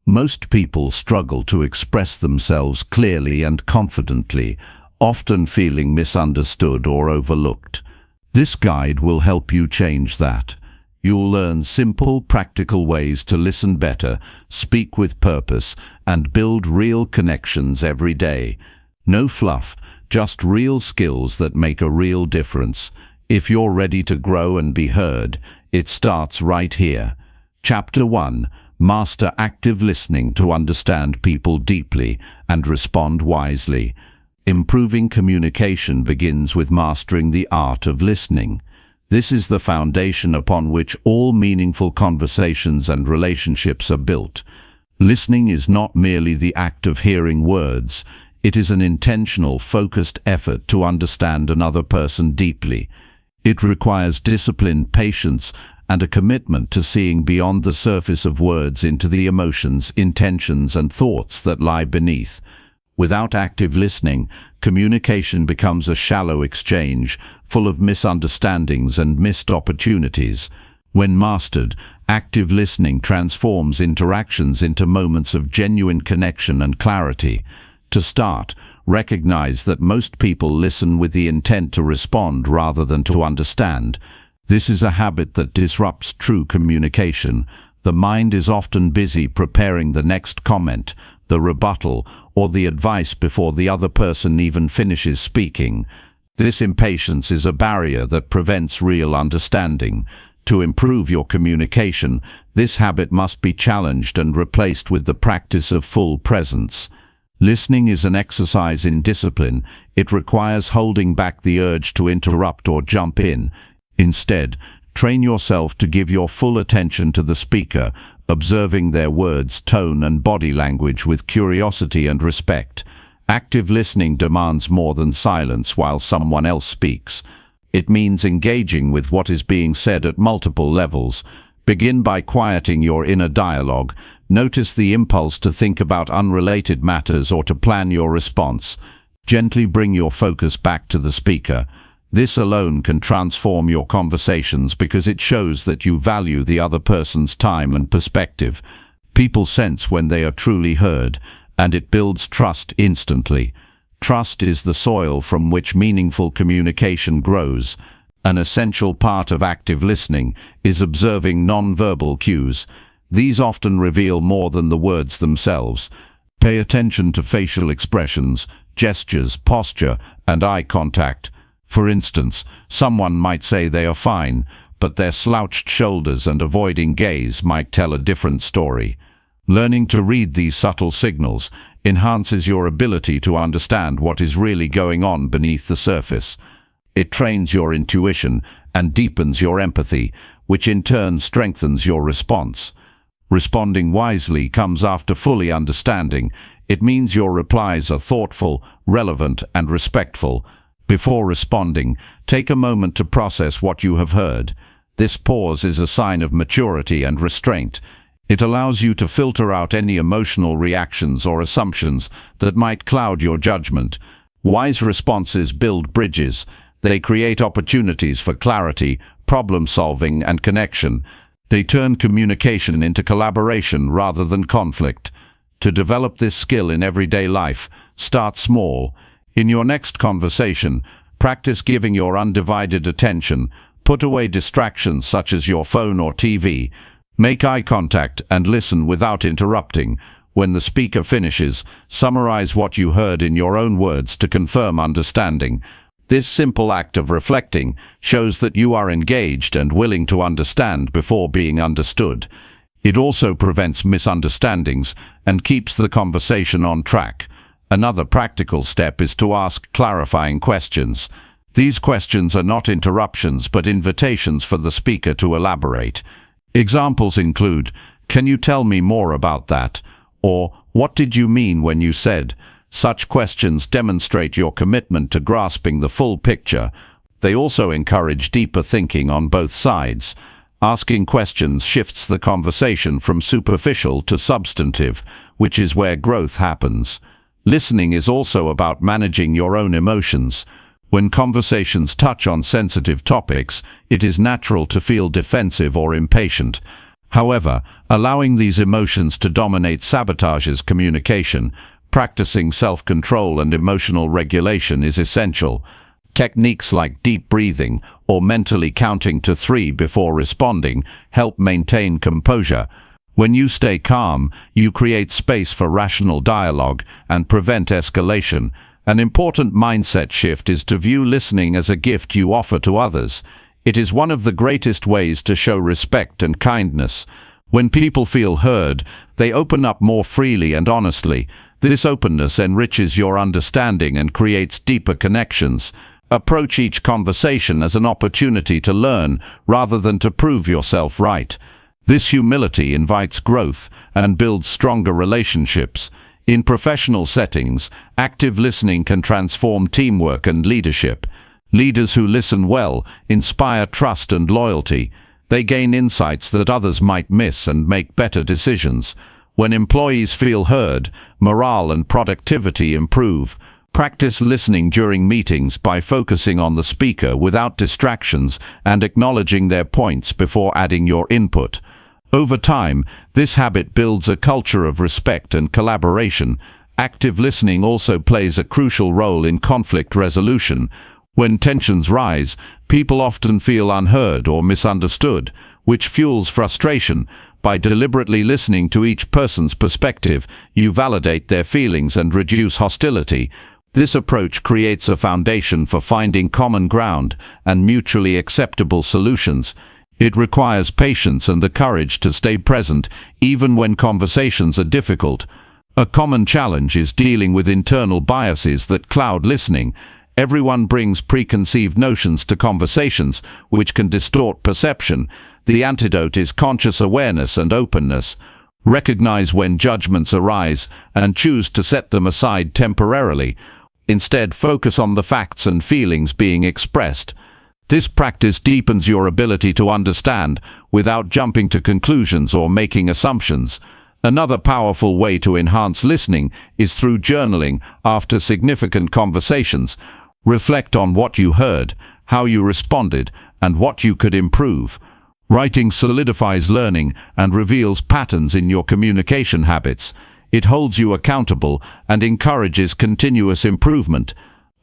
Most people struggle to express themselves clearly and confidently, often feeling misunderstood or overlooked. This guide will help you change that. You'll learn simple, practical ways to listen better, speak with purpose, and build real connections every day. No fluff, just real skills that make a real difference. If you're ready to grow and be heard, it starts right here. Chapter 1. Master active listening to understand people deeply and respond wisely. Improving communication begins with mastering the art of listening. This is the foundation upon which all meaningful conversations and relationships are built. Listening is not merely the act of hearing words. It is an intentional, focused effort to understand another person deeply. It requires discipline, patience, and a commitment to seeing beyond the surface of words into the emotions, intentions, and thoughts that lie beneath. Without active listening, communication becomes a shallow exchange, full of misunderstandings and missed opportunities. When mastered, active listening transforms interactions into moments of genuine connection and clarity. To start, recognize that most people listen with the intent to respond rather than to understand. This is a habit that disrupts true communication. The mind is often busy preparing the next comment, the rebuttal, or the advice before the other person even finishes speaking. This impatience is a barrier that prevents real understanding. To improve your communication, this habit must be challenged and replaced with the practice of full presence. Listening is an exercise in discipline. It requires holding back the urge to interrupt or jump in. Instead, train yourself to give your full attention to the speaker, observing their words, tone, and body language with curiosity and respect. Active listening demands more than silence while someone else speaks. It means engaging with what is being said at multiple levels. Begin by quieting your inner dialogue. Notice the impulse to think about unrelated matters or to plan your response. Gently bring your focus back to the speaker. This alone can transform your conversations because it shows that you value the other person's time and perspective. People sense when they are truly heard, and it builds trust instantly. Trust is the soil from which meaningful communication grows. An essential part of active listening is observing non-verbal cues. These often reveal more than the words themselves. Pay attention to facial expressions, gestures, posture, and eye contact. For instance, someone might say they are fine, but their slouched shoulders and avoiding gaze might tell a different story. Learning to read these subtle signals enhances your ability to understand what is really going on beneath the surface. It trains your intuition and deepens your empathy, which in turn strengthens your response. Responding wisely comes after fully understanding. It means your replies are thoughtful, relevant, and respectful. Before responding, take a moment to process what you have heard. This pause is a sign of maturity and restraint. It allows you to filter out any emotional reactions or assumptions that might cloud your judgment. Wise responses build bridges. They create opportunities for clarity, problem-solving, and connection. They turn communication into collaboration rather than conflict. To develop this skill in everyday life, start small. In your next conversation, practice giving your undivided attention. Put away distractions such as your phone or TV. Make eye contact and listen without interrupting. When the speaker finishes, summarize what you heard in your own words to confirm understanding. This simple act of reflecting shows that you are engaged and willing to understand before being understood. It also prevents misunderstandings and keeps the conversation on track. Another practical step is to ask clarifying questions. These questions are not interruptions but invitations for the speaker to elaborate. Examples include, "Can you tell me more about that?" or "What did you mean when you said?" Such questions demonstrate your commitment to grasping the full picture. They also encourage deeper thinking on both sides. Asking questions shifts the conversation from superficial to substantive, which is where growth happens. Listening is also about managing your own emotions. When conversations touch on sensitive topics, it is natural to feel defensive or impatient. However, allowing these emotions to dominate sabotages communication. Practicing self-control and emotional regulation is essential. Techniques like deep breathing or mentally counting to 3 before responding help maintain composure. When you stay calm, you create space for rational dialogue and prevent escalation. An important mindset shift is to view listening as a gift you offer to others. It is one of the greatest ways to show respect and kindness. When people feel heard, they open up more freely and honestly. This openness enriches your understanding and creates deeper connections. Approach each conversation as an opportunity to learn rather than to prove yourself right. This humility invites growth and builds stronger relationships. In professional settings, active listening can transform teamwork and leadership. Leaders who listen well inspire trust and loyalty. They gain insights that others might miss and make better decisions. When employees feel heard, morale and productivity improve. Practice listening during meetings by focusing on the speaker without distractions and acknowledging their points before adding your input. Over time, this habit builds a culture of respect and collaboration. Active listening also plays a crucial role in conflict resolution. When tensions rise, people often feel unheard or misunderstood, which fuels frustration. By deliberately listening to each person's perspective, you validate their feelings and reduce hostility. This approach creates a foundation for finding common ground and mutually acceptable solutions. It requires patience and the courage to stay present, even when conversations are difficult. A common challenge is dealing with internal biases that cloud listening. Everyone brings preconceived notions to conversations, which can distort perception. The antidote is conscious awareness and openness. Recognize when judgments arise and choose to set them aside temporarily. Instead, focus on the facts and feelings being expressed. This practice deepens your ability to understand without jumping to conclusions or making assumptions. Another powerful way to enhance listening is through journaling after significant conversations. Reflect on what you heard, how you responded, and what you could improve. Writing solidifies learning and reveals patterns in your communication habits. It holds you accountable and encourages continuous improvement.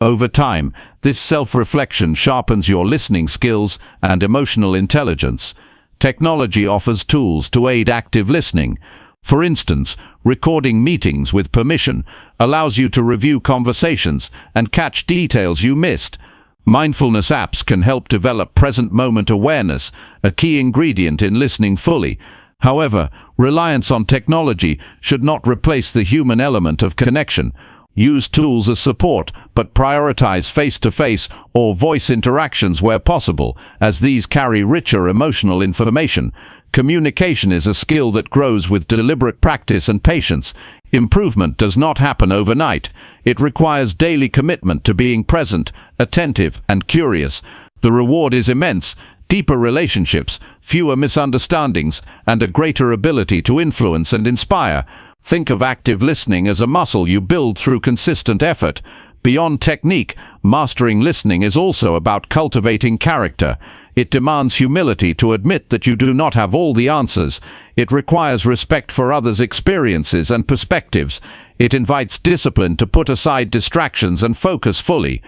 Over time, this self-reflection sharpens your listening skills and emotional intelligence. Technology offers tools to aid active listening. For instance, recording meetings with permission allows you to review conversations and catch details you missed. Mindfulness apps can help develop present-moment awareness, a key ingredient in listening fully. However, reliance on technology should not replace the human element of connection. Use tools as support, but prioritize face-to-face or voice interactions where possible, as these carry richer emotional information. Communication is a skill that grows with deliberate practice and patience. Improvement does not happen overnight. It requires daily commitment to being present, attentive, and curious. The reward is immense: deeper relationships, fewer misunderstandings, and a greater ability to influence and inspire. Think of active listening as a muscle you build through consistent effort. Beyond technique, mastering listening is also about cultivating character. It demands humility to admit that you do not have all the answers. It requires respect for others' experiences and perspectives. It invites discipline to put aside distractions and focus fully.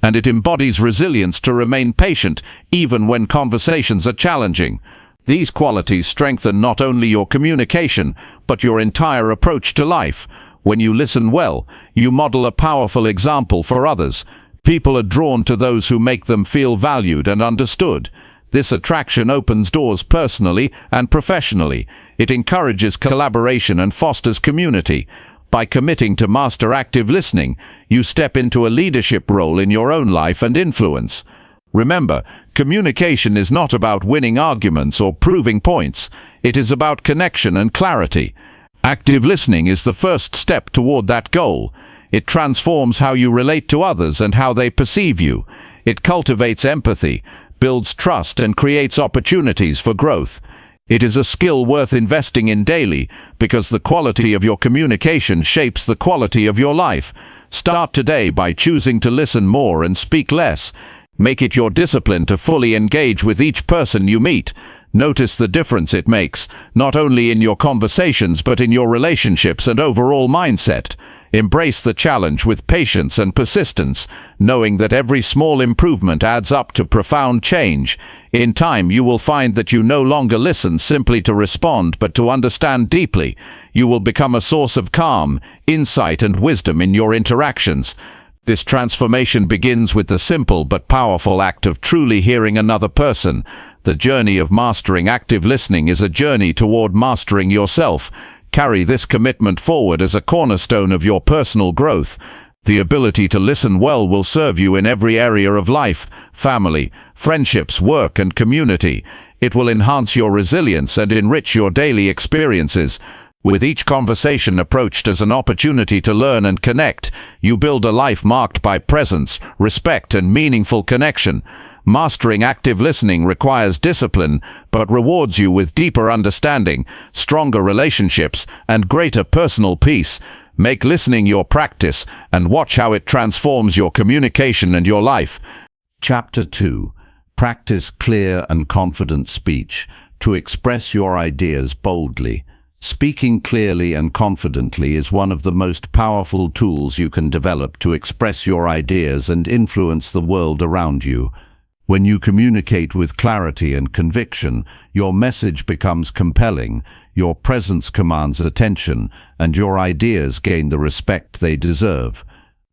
And it embodies resilience to remain patient, even when conversations are challenging. These qualities strengthen not only your communication, but your entire approach to life. When you listen well, you model a powerful example for others. People are drawn to those who make them feel valued and understood. This attraction opens doors personally and professionally. It encourages collaboration and fosters community. By committing to master active listening, you step into a leadership role in your own life and influence. Remember, communication is not about winning arguments or proving points. It is about connection and clarity. Active listening is the first step toward that goal. It transforms how you relate to others and how they perceive you. It cultivates empathy, builds trust, and creates opportunities for growth. It is a skill worth investing in daily, because the quality of your communication shapes the quality of your life. Start today by choosing to listen more and speak less. Make it your discipline to fully engage with each person you meet. Notice the difference it makes, not only in your conversations but in your relationships and overall mindset. Embrace the challenge with patience and persistence, knowing that every small improvement adds up to profound change. In time, you will find that you no longer listen simply to respond, but to understand deeply. You will become a source of calm, insight, and wisdom in your interactions. This transformation begins with the simple but powerful act of truly hearing another person. The journey of mastering active listening is a journey toward mastering yourself. Carry this commitment forward as a cornerstone of your personal growth. The ability to listen well will serve you in every area of life: family, friendships, work, and community. It will enhance your resilience and enrich your daily experiences. With each conversation approached as an opportunity to learn and connect, you build a life marked by presence, respect, and meaningful connection. Mastering active listening requires discipline, but rewards you with deeper understanding, stronger relationships, and greater personal peace. Make listening your practice and watch how it transforms your communication and your life. Chapter 2. Practice clear and confident speech to express your ideas boldly. Speaking clearly and confidently is one of the most powerful tools you can develop to express your ideas and influence the world around you. When you communicate with clarity and conviction, your message becomes compelling, your presence commands attention, and your ideas gain the respect they deserve.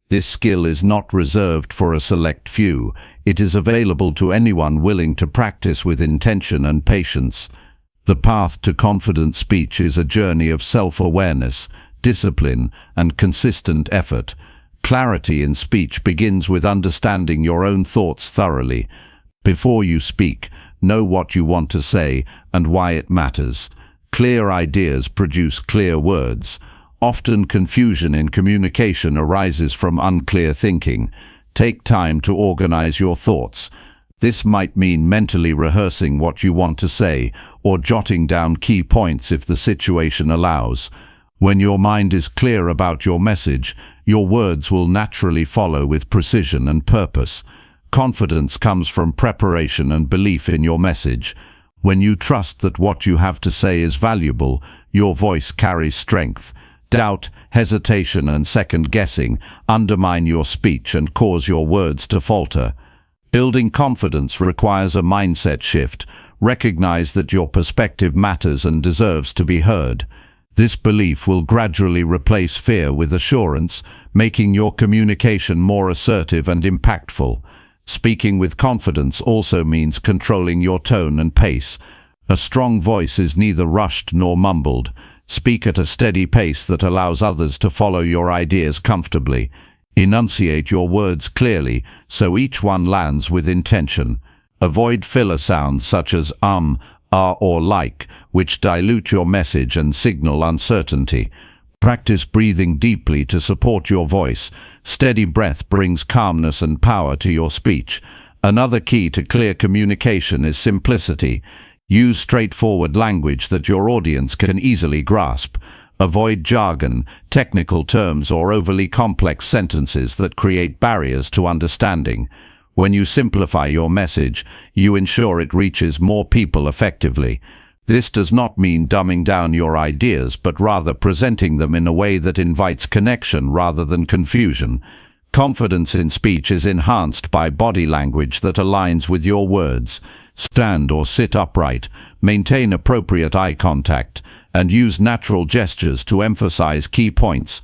This skill is not reserved for a select few. It is available to anyone willing to practice with intention and patience. The path to confident speech is a journey of self-awareness, discipline, and consistent effort. Clarity in speech begins with understanding your own thoughts thoroughly. Before you speak, know what you want to say and why it matters. Clear ideas produce clear words. Often confusion in communication arises from unclear thinking. Take time to organize your thoughts. This might mean mentally rehearsing what you want to say, or jotting down key points if the situation allows. When your mind is clear about your message, your words will naturally follow with precision and purpose. Confidence comes from preparation and belief in your message. When you trust that what you have to say is valuable, your voice carries strength. Doubt, hesitation, and second-guessing undermine your speech and cause your words to falter. Building confidence requires a mindset shift. Recognize that your perspective matters and deserves to be heard. This belief will gradually replace fear with assurance, making your communication more assertive and impactful. Speaking with confidence also means controlling your tone and pace. A strong voice is neither rushed nor mumbled. Speak at a steady pace that allows others to follow your ideas comfortably. Enunciate your words clearly, so each one lands with intention. Avoid filler sounds such as or like, which dilute your message and signal uncertainty. Practice breathing deeply to support your voice. Steady breath brings calmness and power to your speech. Another key to clear communication is simplicity. Use straightforward language that your audience can easily grasp. Avoid jargon, technical terms, or overly complex sentences that create barriers to understanding. When you simplify your message, you ensure it reaches more people effectively. This does not mean dumbing down your ideas, but rather presenting them in a way that invites connection rather than confusion. Confidence in speech is enhanced by body language that aligns with your words. Stand or sit upright, maintain appropriate eye contact, and use natural gestures to emphasize key points.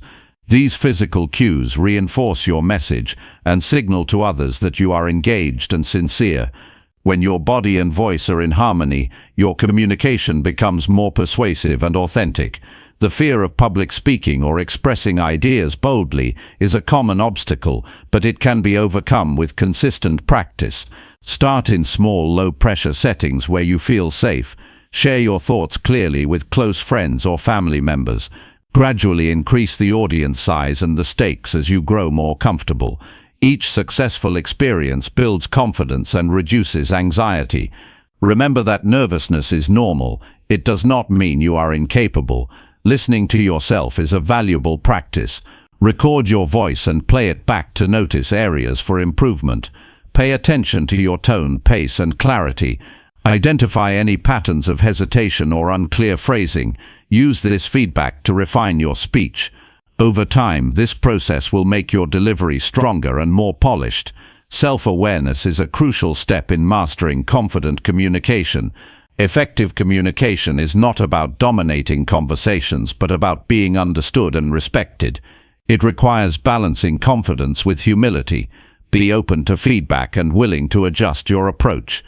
These physical cues reinforce your message and signal to others that you are engaged and sincere. When your body and voice are in harmony, your communication becomes more persuasive and authentic. The fear of public speaking or expressing ideas boldly is a common obstacle, but it can be overcome with consistent practice. Start in small, low-pressure settings where you feel safe. Share your thoughts clearly with close friends or family members. Gradually increase the audience size and the stakes as you grow more comfortable. Each successful experience builds confidence and reduces anxiety. Remember that nervousness is normal. It does not mean you are incapable. Listening to yourself is a valuable practice. Record your voice and play it back to notice areas for improvement. Pay attention to your tone, pace, and clarity. Identify any patterns of hesitation or unclear phrasing. Use this feedback to refine your speech. Over time, this process will make your delivery stronger and more polished. Self-awareness is a crucial step in mastering confident communication. Effective communication is not about dominating conversations, but about being understood and respected. It requires balancing confidence with humility. Be open to feedback and willing to adjust your approach.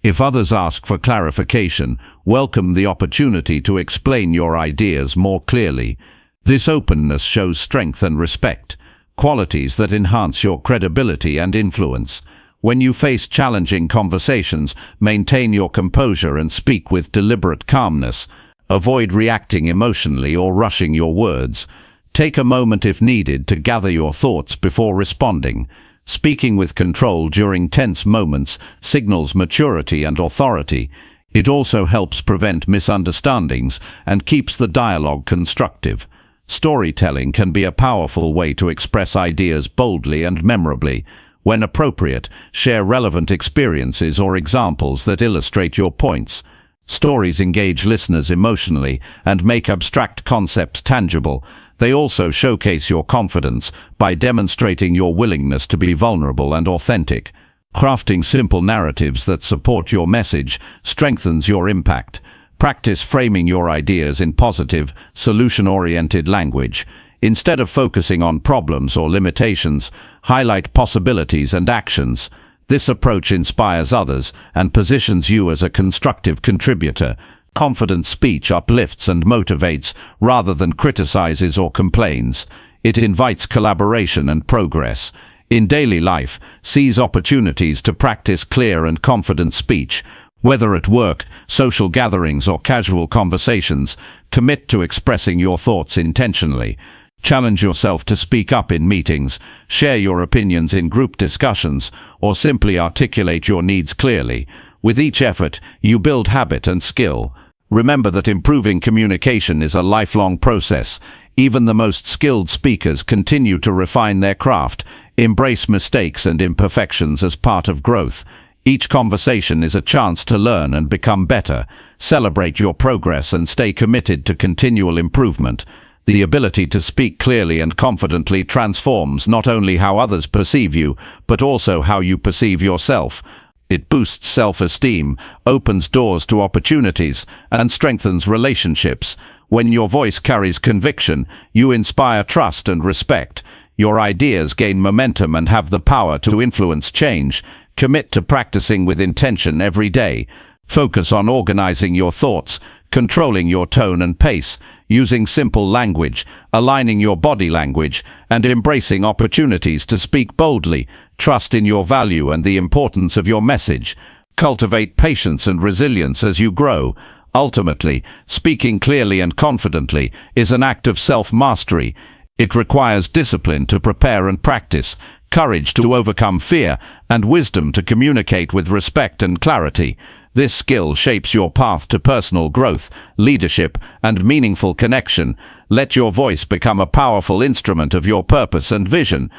If others ask for clarification, welcome the opportunity to explain your ideas more clearly. This openness shows strength and respect, qualities that enhance your credibility and influence. When you face challenging conversations, maintain your composure and speak with deliberate calmness. Avoid reacting emotionally or rushing your words. Take a moment if needed to gather your thoughts before responding. Speaking with control during tense moments signals maturity and authority. It also helps prevent misunderstandings and keeps the dialogue constructive. Storytelling can be a powerful way to express ideas boldly and memorably. When appropriate, share relevant experiences or examples that illustrate your points. Stories engage listeners emotionally and make abstract concepts tangible. They also showcase your confidence by demonstrating your willingness to be vulnerable and authentic. Crafting simple narratives that support your message strengthens your impact. Practice framing your ideas in positive, solution-oriented language. Instead of focusing on problems or limitations, highlight possibilities and actions. This approach inspires others and positions you as a constructive contributor. Confident speech uplifts and motivates rather than criticizes or complains. It invites collaboration and progress. In daily life, seize opportunities to practice clear and confident speech. Whether at work, social gatherings, or casual conversations, commit to expressing your thoughts intentionally. Challenge yourself to speak up in meetings, share your opinions in group discussions, or simply articulate your needs clearly. With each effort, you build habit and skill. Remember that improving communication is a lifelong process. Even the most skilled speakers continue to refine their craft. Embrace mistakes and imperfections as part of growth. Each conversation is a chance to learn and become better. Celebrate your progress and stay committed to continual improvement. The ability to speak clearly and confidently transforms not only how others perceive you, but also how you perceive yourself. It boosts self-esteem, opens doors to opportunities, and strengthens relationships. When your voice carries conviction, you inspire trust and respect. Your ideas gain momentum and have the power to influence change. Commit to practicing with intention every day. Focus on organizing your thoughts, controlling your tone and pace, using simple language, aligning your body language, and embracing opportunities to speak boldly. Trust in your value and the importance of your message. Cultivate patience and resilience as you grow. Ultimately, speaking clearly and confidently is an act of self-mastery. It requires discipline to prepare and practice, courage to overcome fear, and wisdom to communicate with respect and clarity. This skill shapes your path to personal growth, leadership, and meaningful connection. Let your voice become a powerful instrument of your purpose and vision.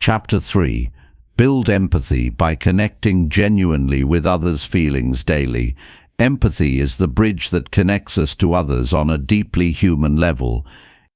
Chapter 3. Build empathy by connecting genuinely with others' feelings daily. Empathy is the bridge that connects us to others on a deeply human level.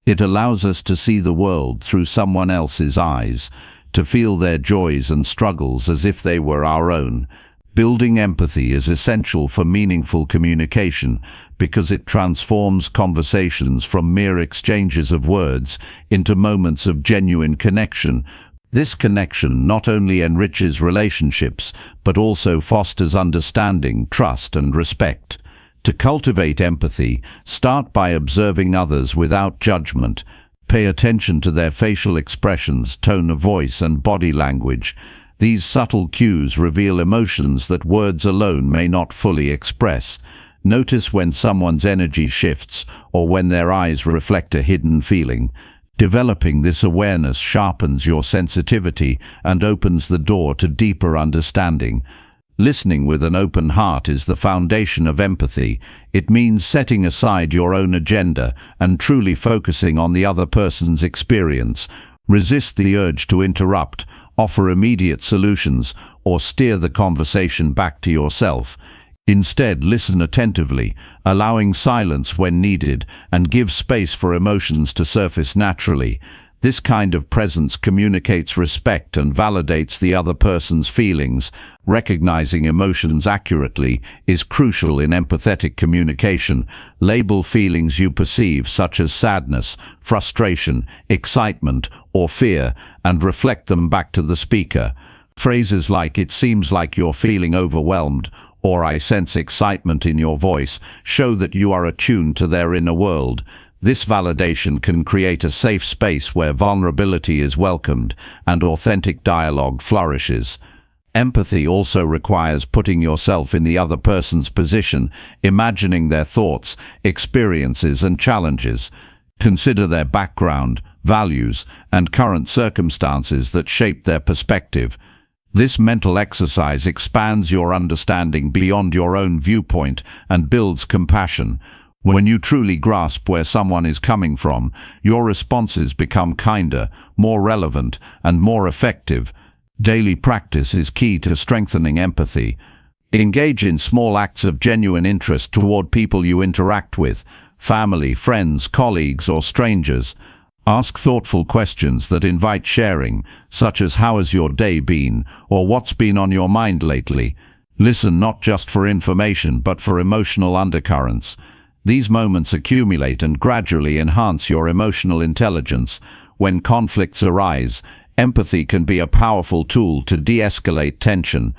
It allows us to see the world through someone else's eyes, to feel their joys and struggles as if they were our own. Building empathy is essential for meaningful communication because it transforms conversations from mere exchanges of words into moments of genuine connection. This connection not only enriches relationships, but also fosters understanding, trust, and respect. To cultivate empathy, start by observing others without judgment. Pay attention to their facial expressions, tone of voice, and body language. These subtle cues reveal emotions that words alone may not fully express. Notice when someone's energy shifts or when their eyes reflect a hidden feeling. Developing this awareness sharpens your sensitivity and opens the door to deeper understanding. Listening with an open heart is the foundation of empathy. It means setting aside your own agenda and truly focusing on the other person's experience. Resist the urge to interrupt, offer immediate solutions, or steer the conversation back to yourself. Instead, listen attentively, allowing silence when needed, and give space for emotions to surface naturally. This kind of presence communicates respect and validates the other person's feelings. Recognizing emotions accurately is crucial in empathetic communication. Label feelings you perceive, such as sadness, frustration, excitement, or fear, and reflect them back to the speaker. Phrases like "it seems like you're feeling overwhelmed" or "I sense excitement in your voice" show that you are attuned to their inner world. This validation can create a safe space where vulnerability is welcomed and authentic dialogue flourishes. Empathy also requires putting yourself in the other person's position, imagining their thoughts, experiences, and challenges. Consider their background, values, and current circumstances that shape their perspective. This mental exercise expands your understanding beyond your own viewpoint and builds compassion. When you truly grasp where someone is coming from, your responses become kinder, more relevant, and more effective. Daily practice is key to strengthening empathy. Engage in small acts of genuine interest toward people you interact with, family, friends, colleagues, or strangers. Ask thoughtful questions that invite sharing, such as "how has your day been?" or "what's been on your mind lately?" Listen not just for information but for emotional undercurrents. These moments accumulate and gradually enhance your emotional intelligence. When conflicts arise, empathy can be a powerful tool to de-escalate tension.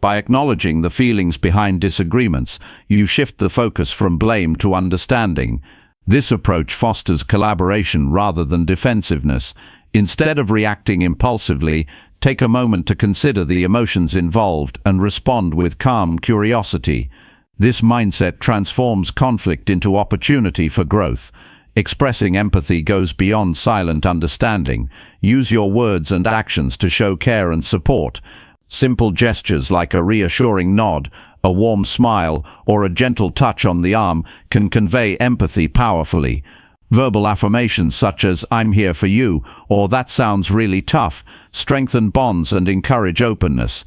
By acknowledging the feelings behind disagreements, you shift the focus from blame to understanding. This approach fosters collaboration rather than defensiveness. Instead of reacting impulsively, take a moment to consider the emotions involved and respond with calm curiosity. This mindset transforms conflict into opportunity for growth. Expressing empathy goes beyond silent understanding. Use your words and actions to show care and support. Simple gestures like a reassuring nod, a warm smile, or a gentle touch on the arm can convey empathy powerfully. Verbal affirmations such as "I'm here for you" or "that sounds really tough" strengthen bonds and encourage openness.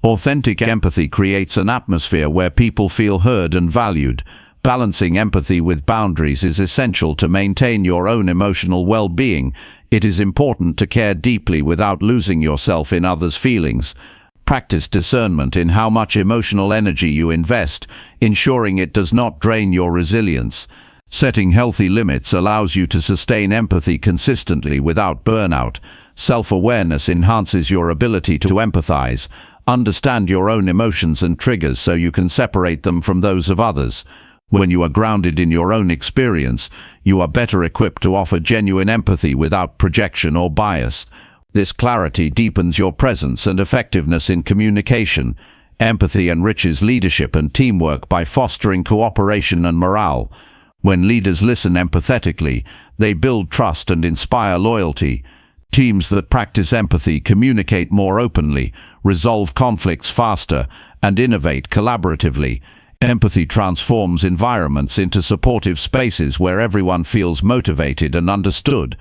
Authentic empathy creates an atmosphere where people feel heard and valued. Balancing empathy with boundaries is essential to maintain your own emotional well-being. It is important to care deeply without losing yourself in others' feelings. Practice discernment in how much emotional energy you invest, ensuring it does not drain your resilience. Setting healthy limits allows you to sustain empathy consistently without burnout. Self-awareness enhances your ability to empathize. Understand your own emotions and triggers so you can separate them from those of others. When you are grounded in your own experience, you are better equipped to offer genuine empathy without projection or bias. This clarity deepens your presence and effectiveness in communication. Empathy enriches leadership and teamwork by fostering cooperation and morale. When leaders listen empathetically, they build trust and inspire loyalty. Teams that practice empathy communicate more openly, resolve conflicts faster, and innovate collaboratively. Empathy transforms environments into supportive spaces where everyone feels motivated and understood.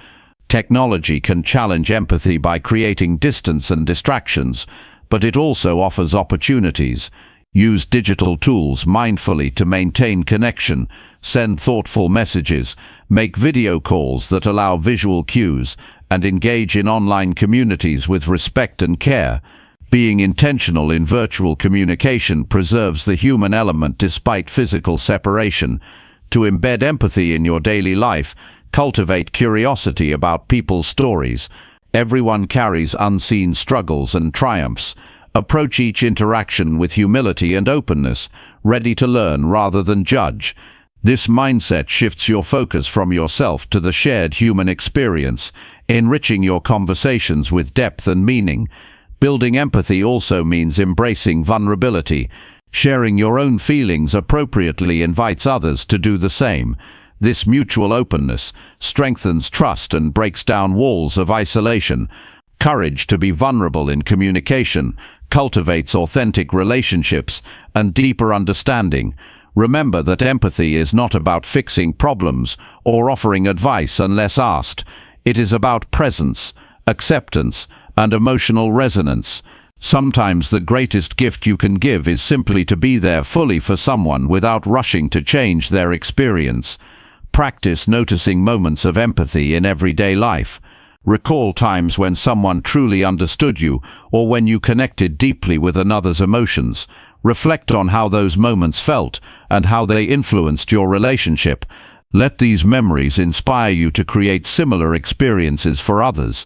Technology can challenge empathy by creating distance and distractions, but it also offers opportunities. Use digital tools mindfully to maintain connection, send thoughtful messages, make video calls that allow visual cues, and engage in online communities with respect and care. Being intentional in virtual communication preserves the human element despite physical separation. To embed empathy in your daily life, cultivate curiosity about people's stories. Everyone carries unseen struggles and triumphs. Approach each interaction with humility and openness, ready to learn rather than judge. This mindset shifts your focus from yourself to the shared human experience, enriching your conversations with depth and meaning. Building empathy also means embracing vulnerability. Sharing your own feelings appropriately invites others to do the same. This mutual openness strengthens trust and breaks down walls of isolation. Courage to be vulnerable in communication cultivates authentic relationships and deeper understanding. Remember that empathy is not about fixing problems or offering advice unless asked. It is about presence, acceptance, and emotional resonance. Sometimes the greatest gift you can give is simply to be there fully for someone without rushing to change their experience. Practice noticing moments of empathy in everyday life. Recall times when someone truly understood you or when you connected deeply with another's emotions. Reflect on how those moments felt and how they influenced your relationship. Let these memories inspire you to create similar experiences for others.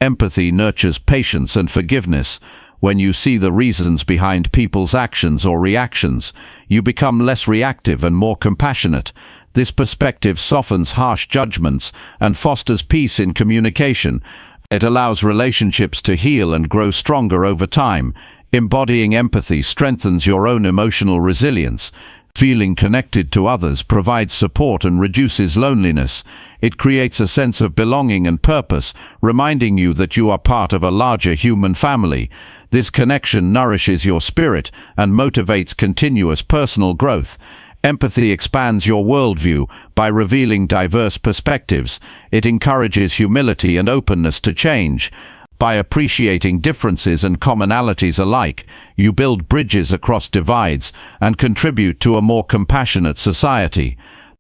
Empathy nurtures patience and forgiveness. When you see the reasons behind people's actions or reactions, you become less reactive and more compassionate. This perspective softens harsh judgments and fosters peace in communication. It allows relationships to heal and grow stronger over time. Embodying empathy strengthens your own emotional resilience. Feeling connected to others provides support and reduces loneliness. It creates a sense of belonging and purpose, reminding you that you are part of a larger human family. This connection nourishes your spirit and motivates continuous personal growth. Empathy expands your worldview by revealing diverse perspectives. It encourages humility and openness to change. By appreciating differences and commonalities alike, you build bridges across divides and contribute to a more compassionate society.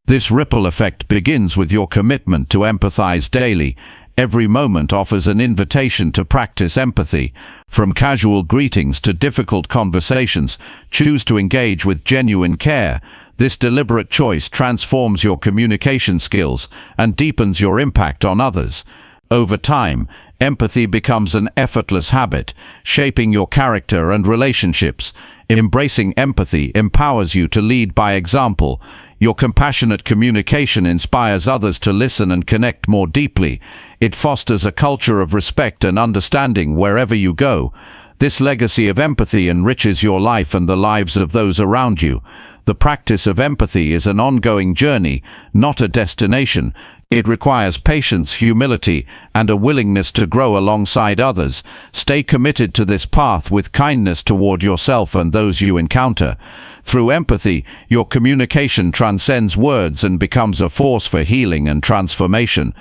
This ripple effect begins with your commitment to empathize daily. Every moment offers an invitation to practice empathy. From casual greetings to difficult conversations, choose to engage with genuine care. This deliberate choice transforms your communication skills and deepens your impact on others. Over time, empathy becomes an effortless habit, shaping your character and relationships. Embracing empathy empowers you to lead by example. Your compassionate communication inspires others to listen and connect more deeply. It fosters a culture of respect and understanding wherever you go. This legacy of empathy enriches your life and the lives of those around you. The practice of empathy is an ongoing journey, not a destination. It requires patience, humility, and a willingness to grow alongside others. Stay committed to this path with kindness toward yourself and those you encounter. Through empathy, your communication transcends words and becomes a force for healing and transformation.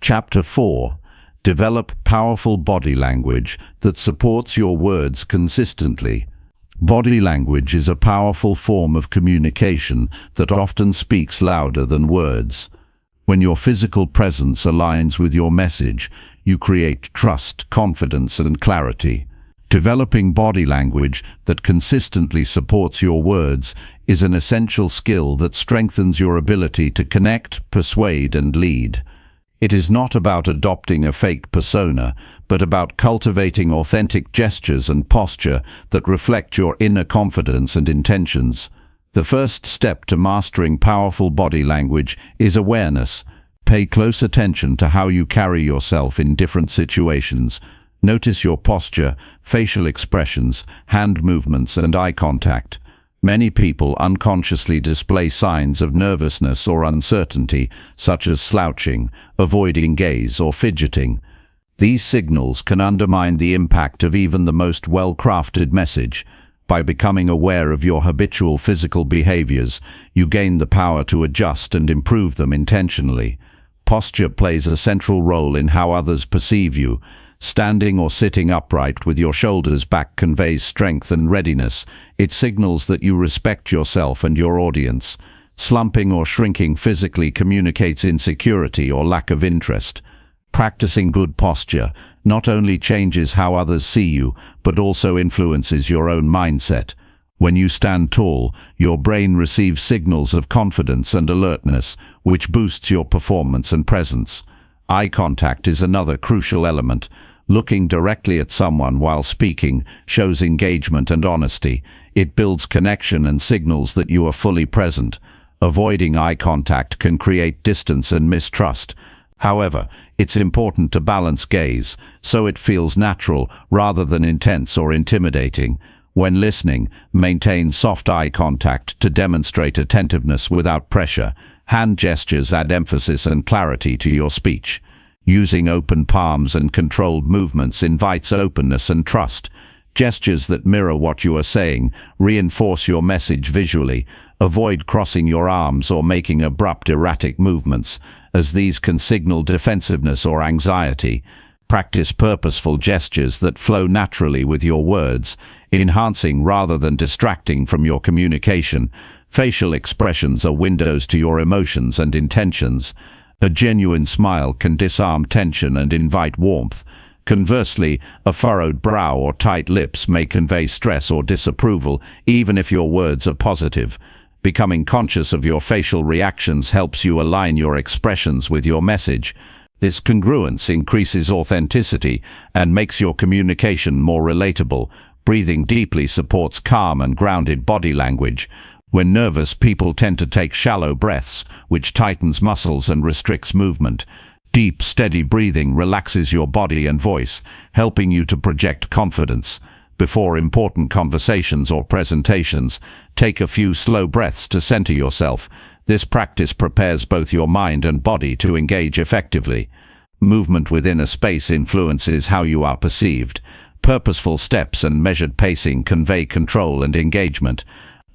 Chapter 4. Develop powerful body language that supports your words consistently. Body language is a powerful form of communication that often speaks louder than words. When your physical presence aligns with your message, you create trust, confidence, and clarity. Developing body language that consistently supports your words is an essential skill that strengthens your ability to connect, persuade, and lead. It is not about adopting a fake persona, but about cultivating authentic gestures and posture that reflect your inner confidence and intentions. The first step to mastering powerful body language is awareness. Pay close attention to how you carry yourself in different situations. Notice your posture, facial expressions, hand movements, and eye contact. Many people unconsciously display signs of nervousness or uncertainty, such as slouching, avoiding gaze, or fidgeting. These signals can undermine the impact of even the most well-crafted message. By becoming aware of your habitual physical behaviors, you gain the power to adjust and improve them intentionally. Posture plays a central role in how others perceive you. Standing or sitting upright with your shoulders back conveys strength and readiness. It signals that you respect yourself and your audience. Slumping or shrinking physically communicates insecurity or lack of interest. Practicing good posture not only changes how others see you, but also influences your own mindset. When you stand tall, your brain receives signals of confidence and alertness, which boosts your performance and presence. Eye contact is another crucial element. Looking directly at someone while speaking shows engagement and honesty. It builds connection and signals that you are fully present. Avoiding eye contact can create distance and mistrust. However, it's important to balance gaze, so it feels natural rather than intense or intimidating. When listening, maintain soft eye contact to demonstrate attentiveness without pressure. Hand gestures add emphasis and clarity to your speech. Using open palms and controlled movements invites openness and trust. Gestures that mirror what you are saying reinforce your message visually. Avoid crossing your arms or making abrupt, erratic movements, as these can signal defensiveness or anxiety. Practice purposeful gestures that flow naturally with your words, enhancing rather than distracting from your communication. Facial expressions are windows to your emotions and intentions. A genuine smile can disarm tension and invite warmth. Conversely, a furrowed brow or tight lips may convey stress or disapproval, even if your words are positive. Becoming conscious of your facial reactions helps you align your expressions with your message. This congruence increases authenticity and makes your communication more relatable. Breathing deeply supports calm and grounded body language. When nervous, people tend to take shallow breaths, which tightens muscles and restricts movement. Deep, steady breathing relaxes your body and voice, helping you to project confidence. Before important conversations or presentations, take a few slow breaths to center yourself. This practice prepares both your mind and body to engage effectively. Movement within a space influences how you are perceived. Purposeful steps and measured pacing convey control and engagement.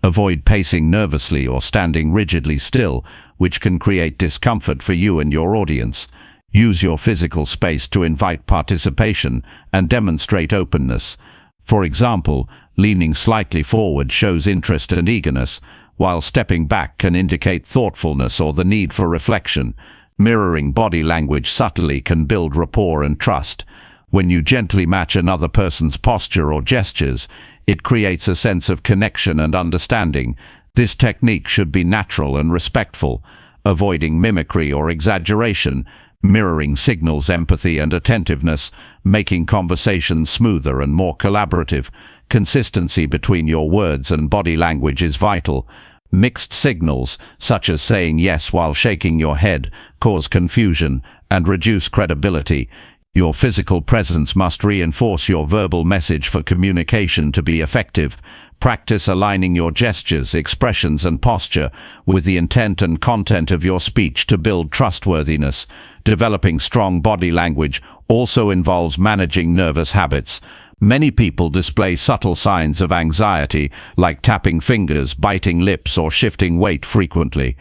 Avoid pacing nervously or standing rigidly still, which can create discomfort for you and your audience. Use your physical space to invite participation and demonstrate openness. For example, leaning slightly forward shows interest and eagerness, while stepping back can indicate thoughtfulness or the need for reflection. Mirroring body language subtly can build rapport and trust. When you gently match another person's posture or gestures, it creates a sense of connection and understanding. This technique should be natural and respectful, avoiding mimicry or exaggeration. Mirroring signals empathy and attentiveness, making conversations smoother and more collaborative. Consistency between your words and body language is vital. Mixed signals, such as saying yes while shaking your head, cause confusion and reduce credibility. Your physical presence must reinforce your verbal message for communication to be effective. Practice aligning your gestures, expressions, and posture with the intent and content of your speech to build trustworthiness. Developing strong body language also involves managing nervous habits. Many people display subtle signs of anxiety, like tapping fingers, biting lips, or shifting weight frequently.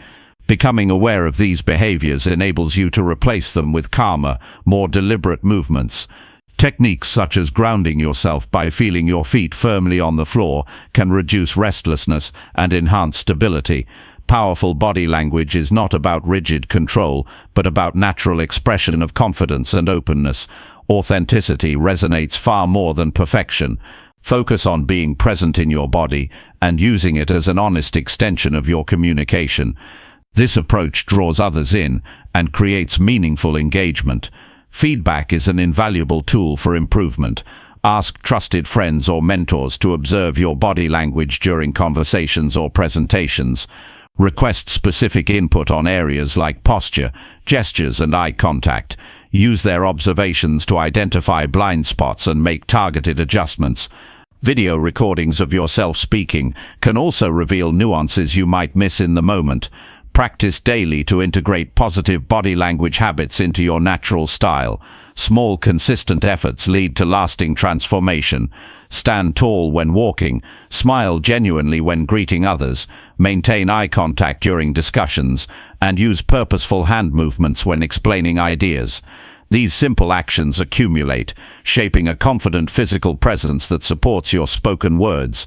Becoming aware of these behaviors enables you to replace them with calmer, more deliberate movements. Techniques such as grounding yourself by feeling your feet firmly on the floor can reduce restlessness and enhance stability. Powerful body language is not about rigid control, but about natural expression of confidence and openness. Authenticity resonates far more than perfection. Focus on being present in your body and using it as an honest extension of your communication. This approach draws others in and creates meaningful engagement. Feedback is an invaluable tool for improvement. Ask trusted friends or mentors to observe your body language during conversations or presentations. Request specific input on areas like posture, gestures, and eye contact. Use their observations to identify blind spots and make targeted adjustments. Video recordings of yourself speaking can also reveal nuances you might miss in the moment. Practice daily to integrate positive body language habits into your natural style. Small, consistent efforts lead to lasting transformation. Stand tall when walking, smile genuinely when greeting others, maintain eye contact during discussions, and use purposeful hand movements when explaining ideas. These simple actions accumulate, shaping a confident physical presence that supports your spoken words.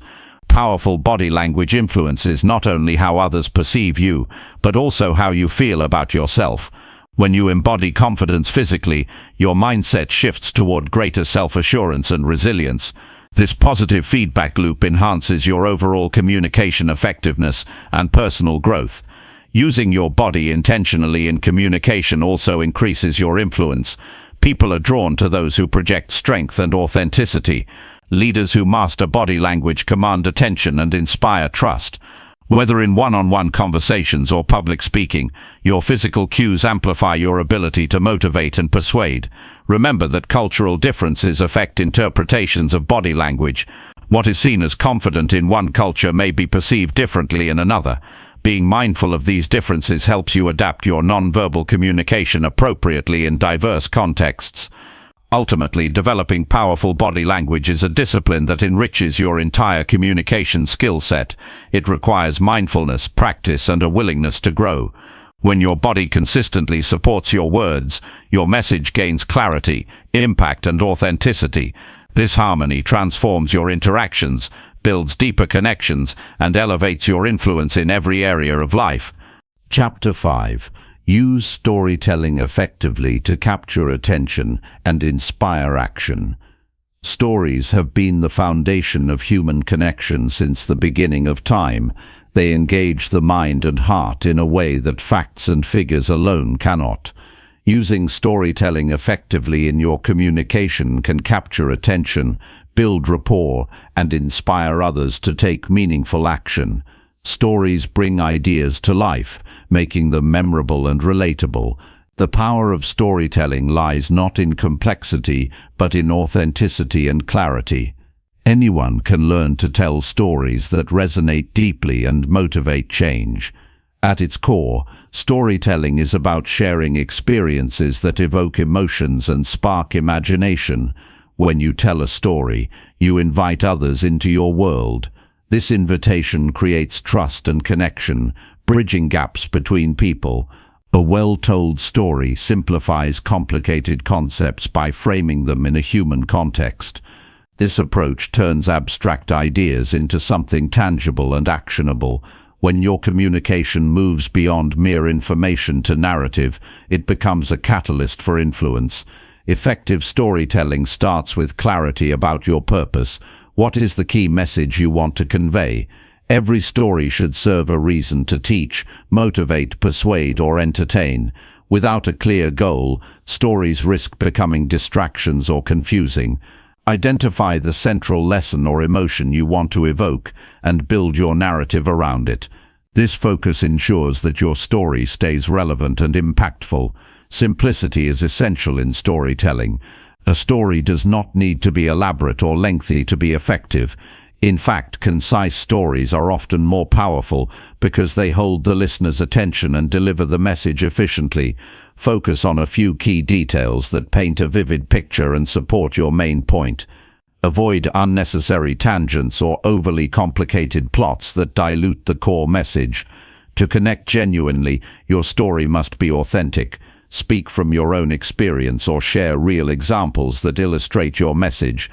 Powerful body language influences not only how others perceive you, but also how you feel about yourself. When you embody confidence physically, your mindset shifts toward greater self-assurance and resilience. This positive feedback loop enhances your overall communication effectiveness and personal growth. Using your body intentionally in communication also increases your influence. People are drawn to those who project strength and authenticity. Leaders who master body language command attention and inspire trust. Whether in one-on-one conversations or public speaking, your physical cues amplify your ability to motivate and persuade. Remember that cultural differences affect interpretations of body language. What is seen as confident in one culture may be perceived differently in another. Being mindful of these differences helps you adapt your nonverbal communication appropriately in diverse contexts. Ultimately, developing powerful body language is a discipline that enriches your entire communication skill set. It requires mindfulness, practice, and a willingness to grow. When your body consistently supports your words, your message gains clarity, impact, and authenticity. This harmony transforms your interactions, builds deeper connections, and elevates your influence in every area of life. Chapter 5. Use storytelling effectively to capture attention and inspire action. Stories have been the foundation of human connection since the beginning of time. They engage the mind and heart in a way that facts and figures alone cannot. Using storytelling effectively in your communication can capture attention, build rapport, and inspire others to take meaningful action. Stories bring ideas to life, making them memorable and relatable. The power of storytelling lies not in complexity, but in authenticity and clarity. Anyone can learn to tell stories that resonate deeply and motivate change. At its core, storytelling is about sharing experiences that evoke emotions and spark imagination. When you tell a story, you invite others into your world. This invitation creates trust and connection, bridging gaps between people. A well-told story simplifies complicated concepts by framing them in a human context. This approach turns abstract ideas into something tangible and actionable. When your communication moves beyond mere information to narrative, it becomes a catalyst for influence. Effective storytelling starts with clarity about your purpose. What is the key message you want to convey? Every story should serve a reason to teach, motivate, persuade, or entertain. Without a clear goal, stories risk becoming distractions or confusing. Identify the central lesson or emotion you want to evoke and build your narrative around it. This focus ensures that your story stays relevant and impactful. Simplicity is essential in storytelling. A story does not need to be elaborate or lengthy to be effective. In fact, concise stories are often more powerful because they hold the listener's attention and deliver the message efficiently. Focus on a few key details that paint a vivid picture and support your main point. Avoid unnecessary tangents or overly complicated plots that dilute the core message. To connect genuinely, your story must be authentic. Speak from your own experience or share real examples that illustrate your message.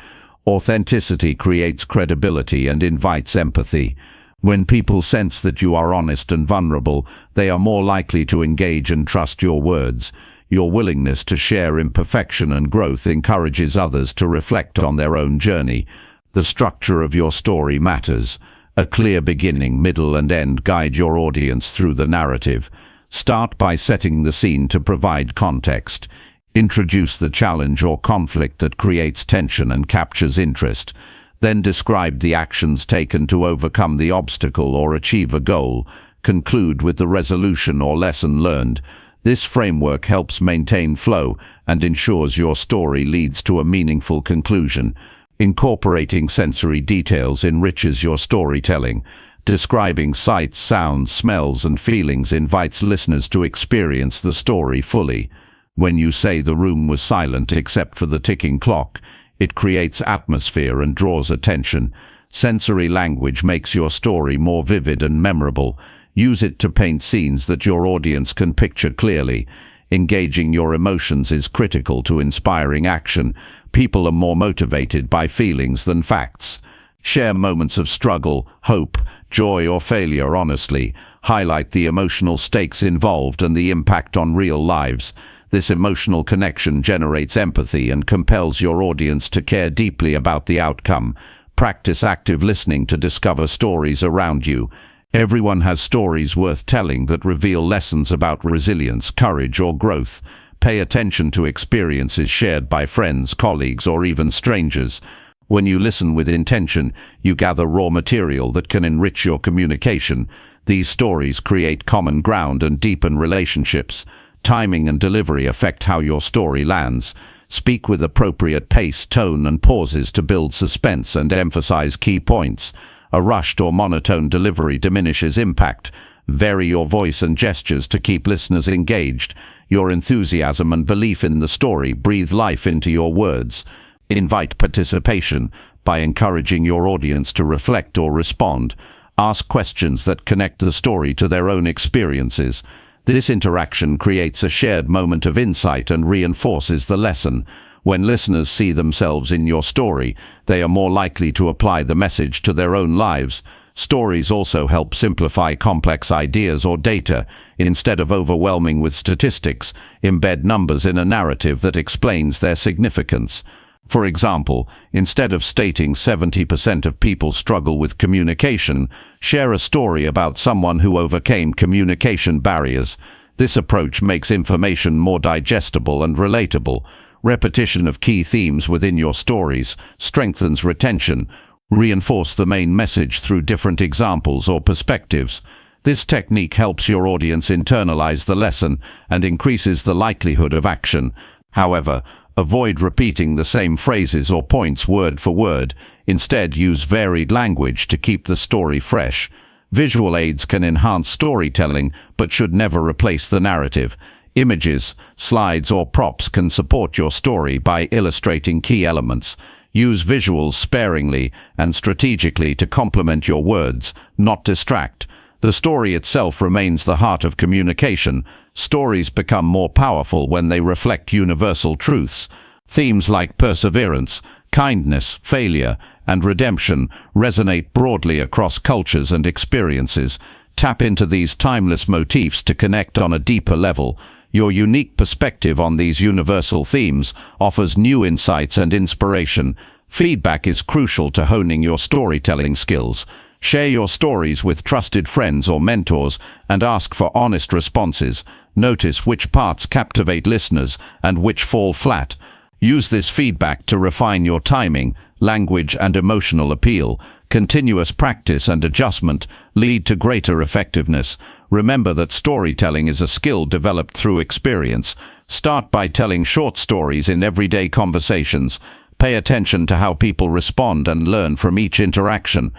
Authenticity creates credibility and invites empathy. When people sense that you are honest and vulnerable, they are more likely to engage and trust your words. Your willingness to share imperfection and growth encourages others to reflect on their own journey. The structure of your story matters. A clear beginning, middle, and end guide your audience through the narrative. Start by setting the scene to provide context. Introduce the challenge or conflict that creates tension and captures interest. Then describe the actions taken to overcome the obstacle or achieve a goal. Conclude with the resolution or lesson learned. This framework helps maintain flow and ensures your story leads to a meaningful conclusion. Incorporating sensory details enriches your storytelling. Describing sights, sounds, smells, and feelings invites listeners to experience the story fully. When you say the room was silent except for the ticking clock, it creates atmosphere and draws attention. Sensory language makes your story more vivid and memorable. Use it to paint scenes that your audience can picture clearly. Engaging your emotions is critical to inspiring action. People are more motivated by feelings than facts. Share moments of struggle, hope, joy, or failure honestly. Highlight the emotional stakes involved and the impact on real lives. This emotional connection generates empathy and compels your audience to care deeply about the outcome. Practice active listening to discover stories around you. Everyone has stories worth telling that reveal lessons about resilience, courage, or growth. Pay attention to experiences shared by friends, colleagues, or even strangers. When you listen with intention, you gather raw material that can enrich your communication. These stories create common ground and deepen relationships. Timing and delivery affect how your story lands. Speak with appropriate pace, tone, and pauses to build suspense and emphasize key points. A rushed or monotone delivery diminishes impact. Vary your voice and gestures to keep listeners engaged. Your enthusiasm and belief in the story breathe life into your words. Invite participation by encouraging your audience to reflect or respond. Ask questions that connect the story to their own experiences. This interaction creates a shared moment of insight and reinforces the lesson. When listeners see themselves in your story, they are more likely to apply the message to their own lives. Stories also help simplify complex ideas or data. Instead of overwhelming with statistics, embed numbers in a narrative that explains their significance. For example, instead of stating 70% of people struggle with communication, share a story about someone who overcame communication barriers. This approach makes information more digestible and relatable. Repetition of key themes within your stories strengthens retention. Reinforce the main message through different examples or perspectives. This technique helps your audience internalize the lesson and increases the likelihood of action. However, avoid repeating the same phrases or points word for word. Instead, use varied language to keep the story fresh. Visual aids can enhance storytelling, but should never replace the narrative. Images, slides, or props can support your story by illustrating key elements. Use visuals sparingly and strategically to complement your words, not distract. The story itself remains the heart of communication. Stories become more powerful when they reflect universal truths. Themes like perseverance, kindness, failure, and redemption resonate broadly across cultures and experiences. Tap into these timeless motifs to connect on a deeper level. Your unique perspective on these universal themes offers new insights and inspiration. Feedback is crucial to honing your storytelling skills. Share your stories with trusted friends or mentors and ask for honest responses. Notice which parts captivate listeners and which fall flat. Use this feedback to refine your timing, language, and emotional appeal. Continuous practice and adjustment lead to greater effectiveness. Remember that storytelling is a skill developed through experience. Start by telling short stories in everyday conversations. Pay attention to how people respond and learn from each interaction.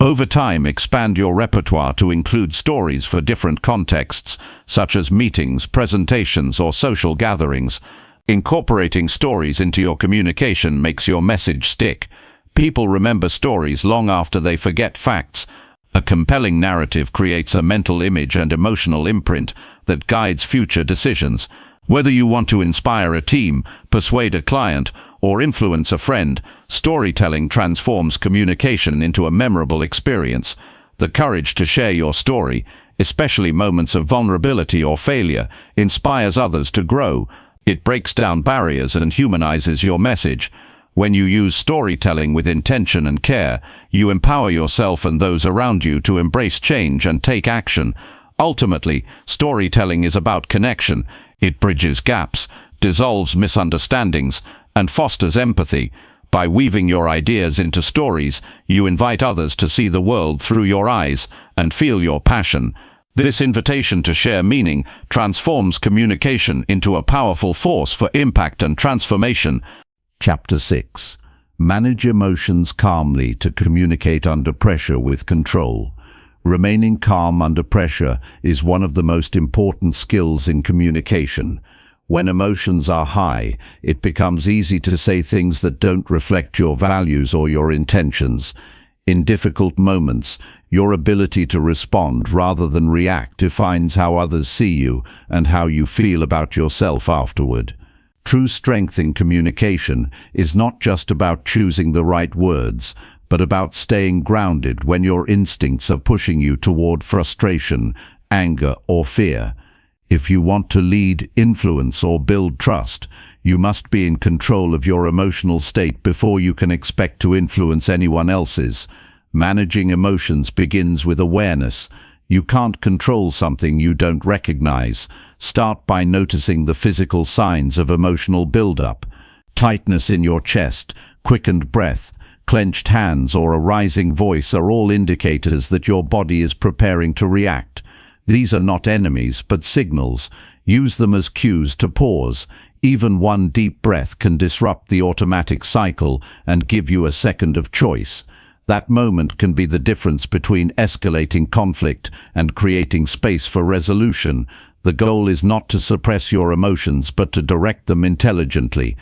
Over time, expand your repertoire to include stories for different contexts, such as meetings, presentations, or social gatherings. Incorporating stories into your communication makes your message stick. People remember stories long after they forget facts. A compelling narrative creates a mental image and emotional imprint that guides future decisions. Whether you want to inspire a team, persuade a client, or influence a friend, storytelling transforms communication into a memorable experience. The courage to share your story, especially moments of vulnerability or failure, inspires others to grow. It breaks down barriers and humanizes your message. When you use storytelling with intention and care, you empower yourself and those around you to embrace change and take action. Ultimately, storytelling is about connection. It bridges gaps, dissolves misunderstandings, and fosters empathy. By weaving your ideas into stories, you invite others to see the world through your eyes and feel your passion. This invitation to share meaning transforms communication into a powerful force for impact and transformation. Chapter 6. Manage emotions calmly to communicate under pressure with control. Remaining calm under pressure is one of the most important skills in communication. When emotions are high, it becomes easy to say things that don't reflect your values or your intentions. In difficult moments, your ability to respond rather than react defines how others see you and how you feel about yourself afterward. True strength in communication is not just about choosing the right words, but about staying grounded when your instincts are pushing you toward frustration, anger, or fear. If you want to lead, influence, or build trust, you must be in control of your emotional state before you can expect to influence anyone else's. Managing emotions begins with awareness. You can't control something you don't recognize. Start by noticing the physical signs of emotional buildup. Tightness in your chest, quickened breath, clenched hands, or a rising voice are all indicators that your body is preparing to react. These are not enemies, but signals. Use them as cues to pause. Even one deep breath can disrupt the automatic cycle and give you a second of choice. That moment can be the difference between escalating conflict and creating space for resolution. The goal is not to suppress your emotions, but to direct them intelligently.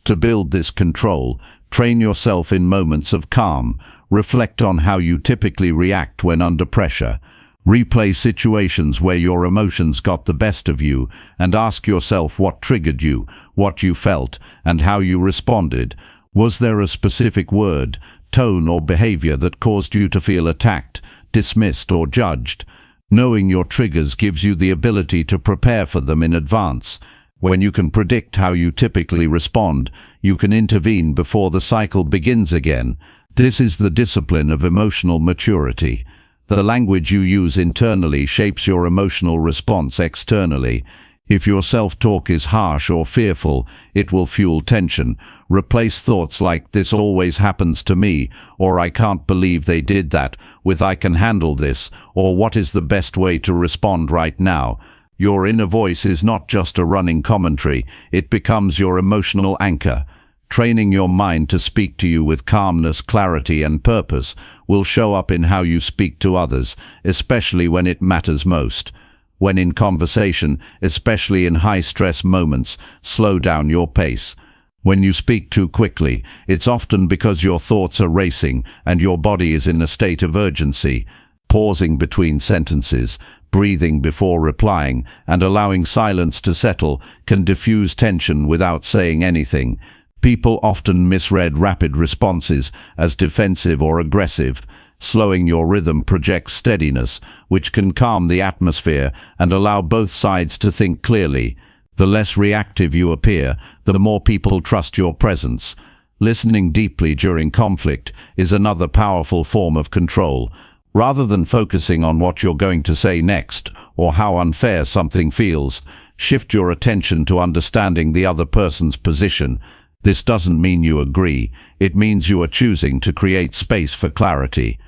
To build this control, train yourself in moments of calm. Reflect on how you typically react when under pressure. Replay situations where your emotions got the best of you and ask yourself what triggered you, what you felt, and how you responded. Was there a specific word, tone, or behavior that caused you to feel attacked, dismissed, or judged? Knowing your triggers gives you the ability to prepare for them in advance. When you can predict how you typically respond, you can intervene before the cycle begins again. This is the discipline of emotional maturity. The language you use internally shapes your emotional response externally. If your self-talk is harsh or fearful, it will fuel tension. Replace thoughts like "this always happens to me," or "I can't believe they did that," with "I can handle this," or "what is the best way to respond right now?" Your inner voice is not just a running commentary, it becomes your emotional anchor. Training your mind to speak to you with calmness, clarity, and purpose will show up in how you speak to others, especially when it matters most. When in conversation, especially in high-stress moments, slow down your pace. When you speak too quickly, it's often because your thoughts are racing and your body is in a state of urgency. Pausing between sentences, breathing before replying, and allowing silence to settle can diffuse tension without saying anything. People often misread rapid responses as defensive or aggressive. Slowing your rhythm projects steadiness, which can calm the atmosphere and allow both sides to think clearly. The less reactive you appear, the more people trust your presence. Listening deeply during conflict is another powerful form of control. Rather than focusing on what you're going to say next or how unfair something feels, shift your attention to understanding the other person's position. This doesn't mean you agree, it means you are choosing to create space for clarity.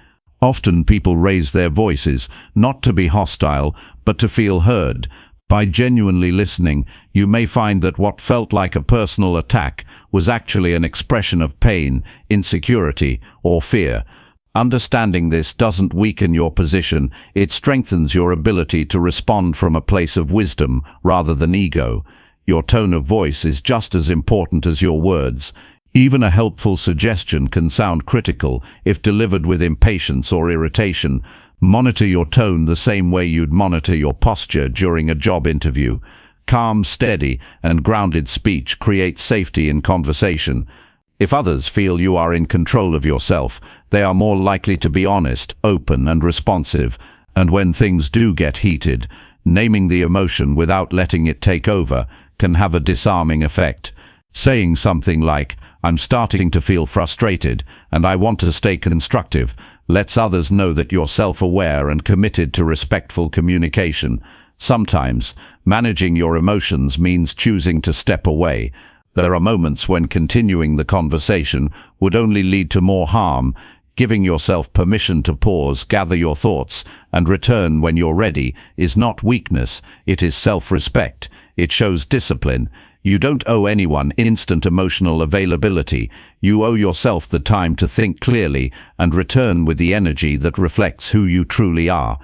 Often people raise their voices, not to be hostile, but to feel heard. By genuinely listening, you may find that what felt like a personal attack was actually an expression of pain, insecurity, or fear. Understanding this doesn't weaken your position, it strengthens your ability to respond from a place of wisdom rather than ego. Your tone of voice is just as important as your words. Even a helpful suggestion can sound critical if delivered with impatience or irritation. Monitor your tone the same way you'd monitor your posture during a job interview. Calm, steady, and grounded speech creates safety in conversation. If others feel you are in control of yourself, they are more likely to be honest, open, and responsive. And when things do get heated, naming the emotion without letting it take over can have a disarming effect. Saying something like, "I'm starting to feel frustrated, and I want to stay constructive," lets others know that you're self-aware and committed to respectful communication. Sometimes, managing your emotions means choosing to step away. There are moments when continuing the conversation would only lead to more harm. Giving yourself permission to pause, gather your thoughts, and return when you're ready is not weakness, it is self-respect. It shows discipline. You don't owe anyone instant emotional availability. You owe yourself the time to think clearly and return with the energy that reflects who you truly are.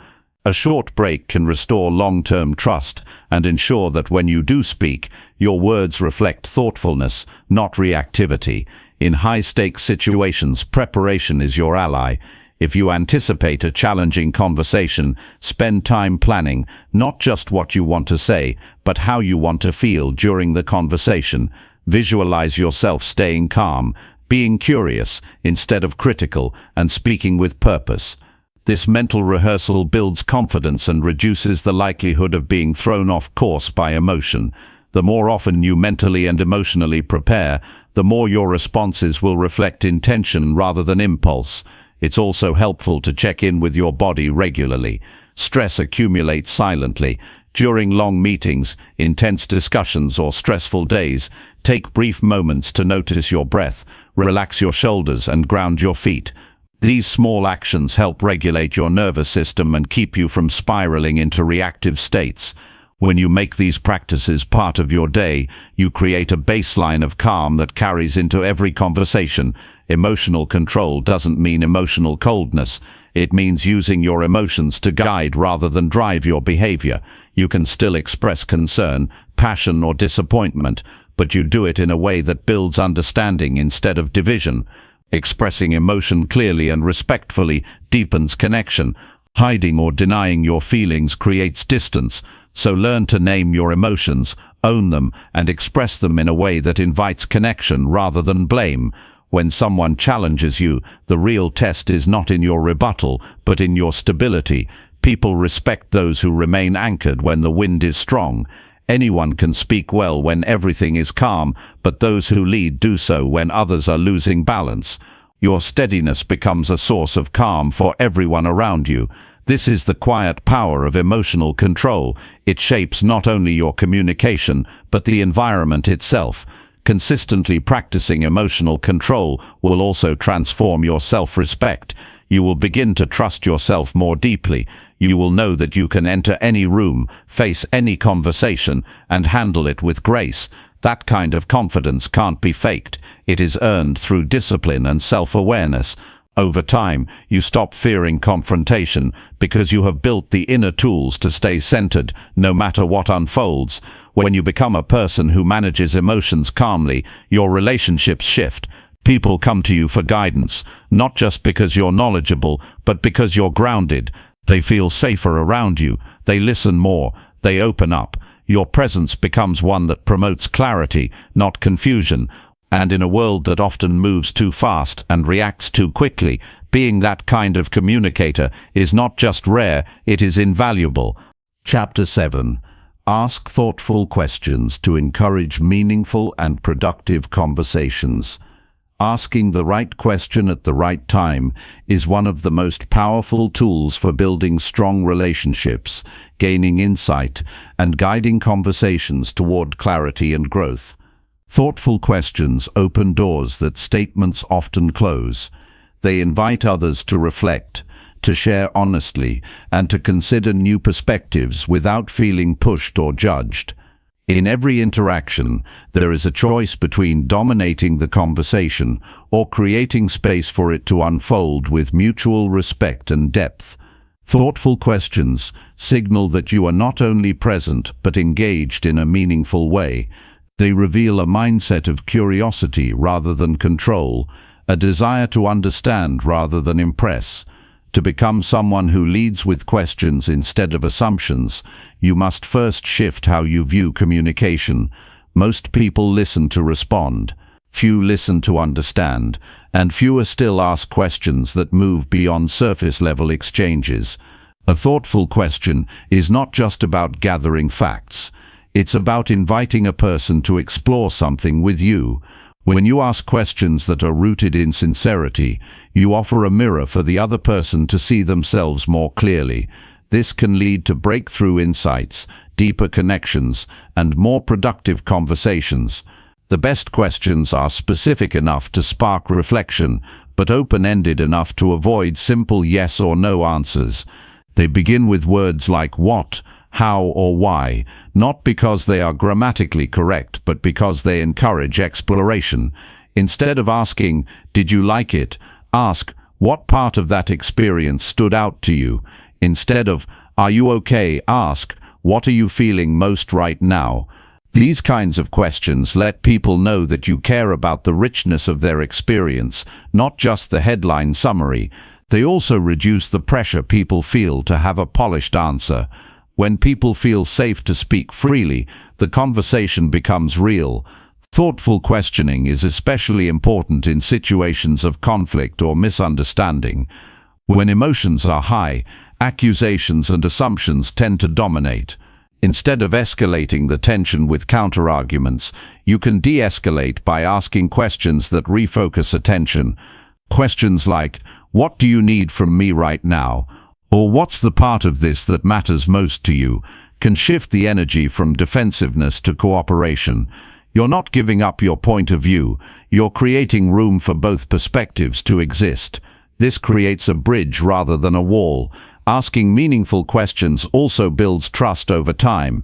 A short break can restore long-term trust and ensure that when you do speak, your words reflect thoughtfulness, not reactivity. In high-stakes situations, preparation is your ally. If you anticipate a challenging conversation, spend time planning not just what you want to say, but how you want to feel during the conversation. Visualize yourself staying calm, being curious instead of critical, and speaking with purpose. This mental rehearsal builds confidence and reduces the likelihood of being thrown off course by emotion. The more often you mentally and emotionally prepare, the more your responses will reflect intention rather than impulse. It's also helpful to check in with your body regularly. Stress accumulates silently. During long meetings, intense discussions, or stressful days, take brief moments to notice your breath, relax your shoulders, and ground your feet. These small actions help regulate your nervous system and keep you from spiraling into reactive states. When you make these practices part of your day, you create a baseline of calm that carries into every conversation. Emotional control doesn't mean emotional coldness. It means using your emotions to guide rather than drive your behavior. You can still express concern, passion, or disappointment, but you do it in a way that builds understanding instead of division. Expressing emotion clearly and respectfully deepens connection. Hiding or denying your feelings creates distance, so learn to name your emotions, own them, and express them in a way that invites connection rather than blame. When someone challenges you, the real test is not in your rebuttal, but in your stability. People respect those who remain anchored when the wind is strong. Anyone can speak well when everything is calm, but those who lead do so when others are losing balance. Your steadiness becomes a source of calm for everyone around you. This is the quiet power of emotional control. It shapes not only your communication, but the environment itself. Consistently practicing emotional control will also transform your self-respect. You will begin to trust yourself more deeply. You will know that you can enter any room, face any conversation, and handle it with grace. That kind of confidence can't be faked. It is earned through discipline and self-awareness. Over time, you stop fearing confrontation because you have built the inner tools to stay centered, no matter what unfolds. When you become a person who manages emotions calmly, your relationships shift. People come to you for guidance, not just because you're knowledgeable, but because you're grounded. They feel safer around you. They listen more. They open up. Your presence becomes one that promotes clarity, not confusion. And in a world that often moves too fast and reacts too quickly, being that kind of communicator is not just rare, it is invaluable. Chapter 7. Ask thoughtful questions to encourage meaningful and productive conversations. Asking the right question at the right time is one of the most powerful tools for building strong relationships, gaining insight, and guiding conversations toward clarity and growth. Thoughtful questions open doors that statements often close. They invite others to reflect, to share honestly, and to consider new perspectives without feeling pushed or judged. In every interaction, there is a choice between dominating the conversation or creating space for it to unfold with mutual respect and depth. Thoughtful questions signal that you are not only present but engaged in a meaningful way. They reveal a mindset of curiosity rather than control, a desire to understand rather than impress. To become someone who leads with questions instead of assumptions, you must first shift how you view communication. Most people listen to respond. Few listen to understand, and fewer still ask questions that move beyond surface-level exchanges. A thoughtful question is not just about gathering facts. It's about inviting a person to explore something with you. When you ask questions that are rooted in sincerity, you offer a mirror for the other person to see themselves more clearly. This can lead to breakthrough insights, deeper connections, and more productive conversations. The best questions are specific enough to spark reflection, but open-ended enough to avoid simple yes or no answers. They begin with words like what, how, or why, not because they are grammatically correct, but because they encourage exploration. Instead of asking, "Did you like it?" ask, "What part of that experience stood out to you?" Instead of, "Are you okay?" ask, "What are you feeling most right now?" These kinds of questions let people know that you care about the richness of their experience, not just the headline summary. They also reduce the pressure people feel to have a polished answer. When people feel safe to speak freely, the conversation becomes real. Thoughtful questioning is especially important in situations of conflict or misunderstanding. When emotions are high, accusations and assumptions tend to dominate. Instead of escalating the tension with counterarguments, you can de-escalate by asking questions that refocus attention. Questions like, "What do you need from me right now?" or "What's the part of this that matters most to you?" can shift the energy from defensiveness to cooperation. You're not giving up your point of view, you're creating room for both perspectives to exist. This creates a bridge rather than a wall. Asking meaningful questions also builds trust over time.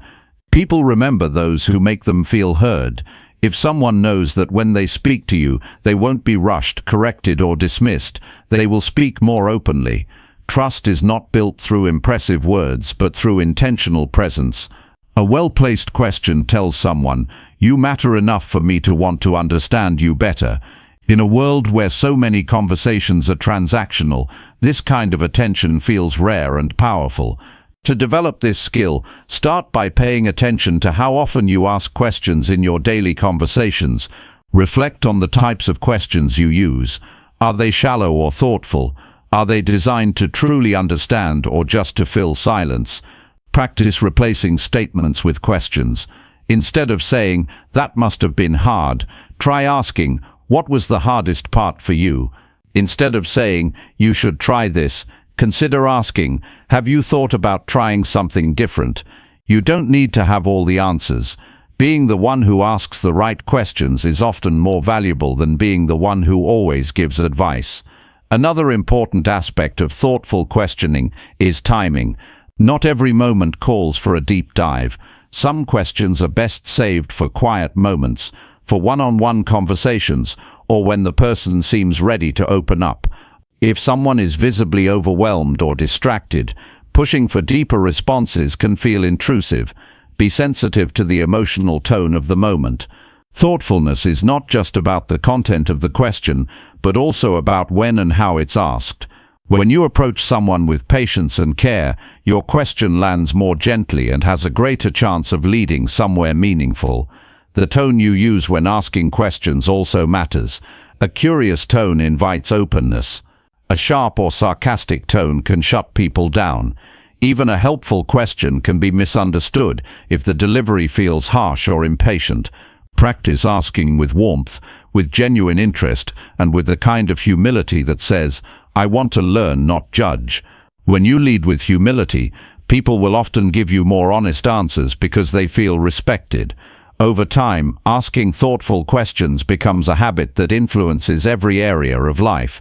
People remember those who make them feel heard. If someone knows that when they speak to you, they won't be rushed, corrected, or dismissed, they will speak more openly. Trust is not built through impressive words, but through intentional presence. A well-placed question tells someone, "You matter enough for me to want to understand you better." In a world where so many conversations are transactional, this kind of attention feels rare and powerful. To develop this skill, start by paying attention to how often you ask questions in your daily conversations. Reflect on the types of questions you use. Are they shallow or thoughtful? Are they designed to truly understand or just to fill silence? Practice replacing statements with questions. Instead of saying, "That must have been hard," try asking, "What was the hardest part for you?" Instead of saying, "You should try this," consider asking, "Have you thought about trying something different?" You don't need to have all the answers. Being the one who asks the right questions is often more valuable than being the one who always gives advice. Another important aspect of thoughtful questioning is timing. Not every moment calls for a deep dive. Some questions are best saved for quiet moments, for one-on-one conversations, or when the person seems ready to open up. If someone is visibly overwhelmed or distracted, pushing for deeper responses can feel intrusive. Be sensitive to the emotional tone of the moment. Thoughtfulness is not just about the content of the question, but also about when and how it's asked. When you approach someone with patience and care, your question lands more gently and has a greater chance of leading somewhere meaningful. The tone you use when asking questions also matters. A curious tone invites openness. A sharp or sarcastic tone can shut people down. Even a helpful question can be misunderstood if the delivery feels harsh or impatient. Practice asking with warmth, with genuine interest, and with the kind of humility that says, "I want to learn, not judge." When you lead with humility, people will often give you more honest answers because they feel respected. Over time, asking thoughtful questions becomes a habit that influences every area of life.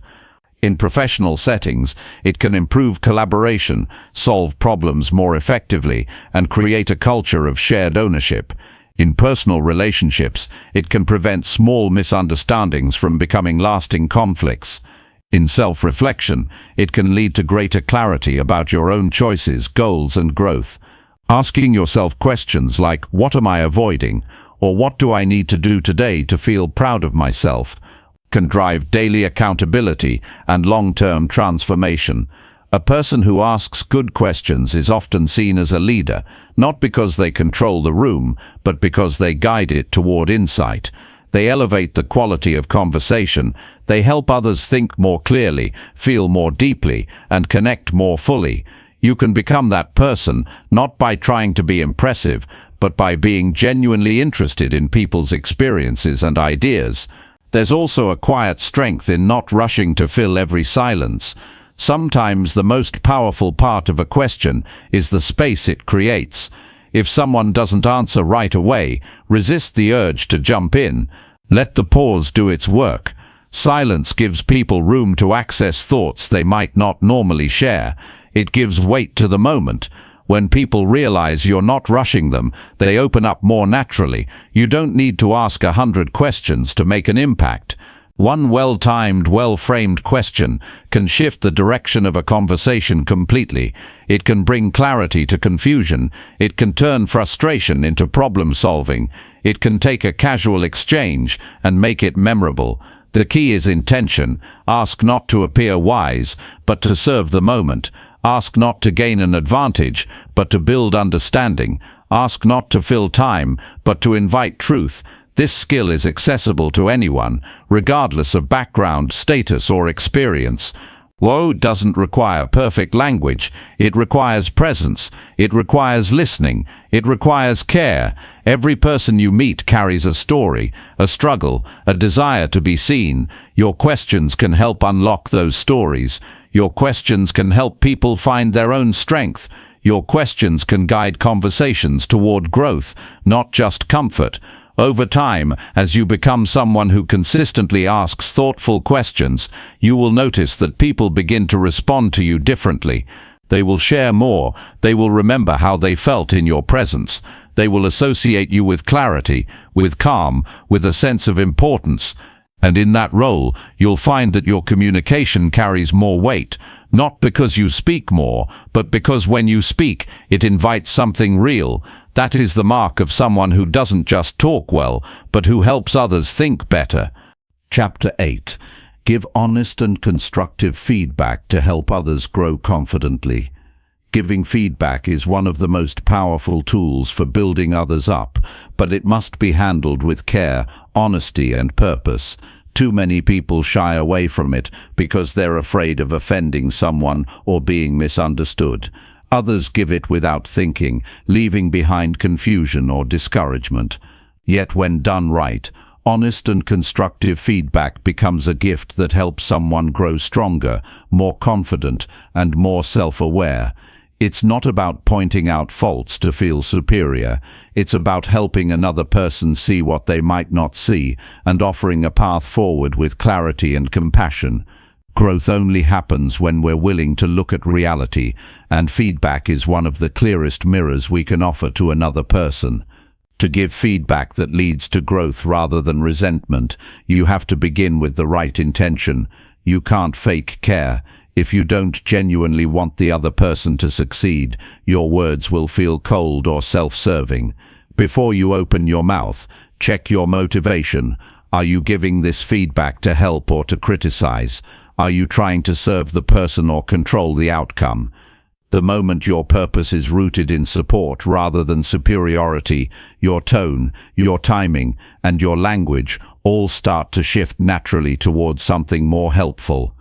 In professional settings, it can improve collaboration, solve problems more effectively, and create a culture of shared ownership. In personal relationships, it can prevent small misunderstandings from becoming lasting conflicts. In self-reflection, it can lead to greater clarity about your own choices, goals, and growth. Asking yourself questions like, "What am I avoiding?" or "What do I need to do today to feel proud of myself?" can drive daily accountability and long-term transformation. A person who asks good questions is often seen as a leader, not because they control the room, but because they guide it toward insight. They elevate the quality of conversation. They help others think more clearly, feel more deeply, and connect more fully. You can become that person, not by trying to be impressive, but by being genuinely interested in people's experiences and ideas. There's also a quiet strength in not rushing to fill every silence. Sometimes the most powerful part of a question is the space it creates. If someone doesn't answer right away, resist the urge to jump in. Let the pause do its work. Silence gives people room to access thoughts they might not normally share. It gives weight to the moment. When people realize you're not rushing them, they open up more naturally. You don't need to ask 100 questions to make an impact. One well-timed, well-framed question can shift the direction of a conversation completely. It can bring clarity to confusion. It can turn frustration into problem-solving. It can take a casual exchange and make it memorable. The key is intention. Ask not to appear wise, but to serve the moment. Ask not to gain an advantage, but to build understanding. Ask not to fill time, but to invite truth. This skill is accessible to anyone, regardless of background, status, or experience. Woe doesn't require perfect language. It requires presence. It requires listening. It requires care. Every person you meet carries a story, a struggle, a desire to be seen. Your questions can help unlock those stories. Your questions can help people find their own strength. Your questions can guide conversations toward growth, not just comfort. Over time, as you become someone who consistently asks thoughtful questions, you will notice that people begin to respond to you differently. They will share more. They will remember how they felt in your presence. They will associate you with clarity, with calm, with a sense of importance. And in that role, you'll find that your communication carries more weight, not because you speak more, but because when you speak, it invites something real. That is the mark of someone who doesn't just talk well, but who helps others think better. Chapter 8. Give honest and constructive feedback to help others grow confidently. Giving feedback is one of the most powerful tools for building others up, but it must be handled with care, honesty, and purpose. Too many people shy away from it because they're afraid of offending someone or being misunderstood. Others give it without thinking, leaving behind confusion or discouragement. Yet when done right, honest and constructive feedback becomes a gift that helps someone grow stronger, more confident, and more self-aware. It's not about pointing out faults to feel superior. It's about helping another person see what they might not see and offering a path forward with clarity and compassion. Growth only happens when we're willing to look at reality, and feedback is one of the clearest mirrors we can offer to another person. To give feedback that leads to growth rather than resentment, you have to begin with the right intention. You can't fake care. If you don't genuinely want the other person to succeed, your words will feel cold or self-serving. Before you open your mouth, check your motivation. Are you giving this feedback to help or to criticize? Are you trying to serve the person or control the outcome? The moment your purpose is rooted in support rather than superiority, your tone, your timing, and your language all start to shift naturally towards something more helpful.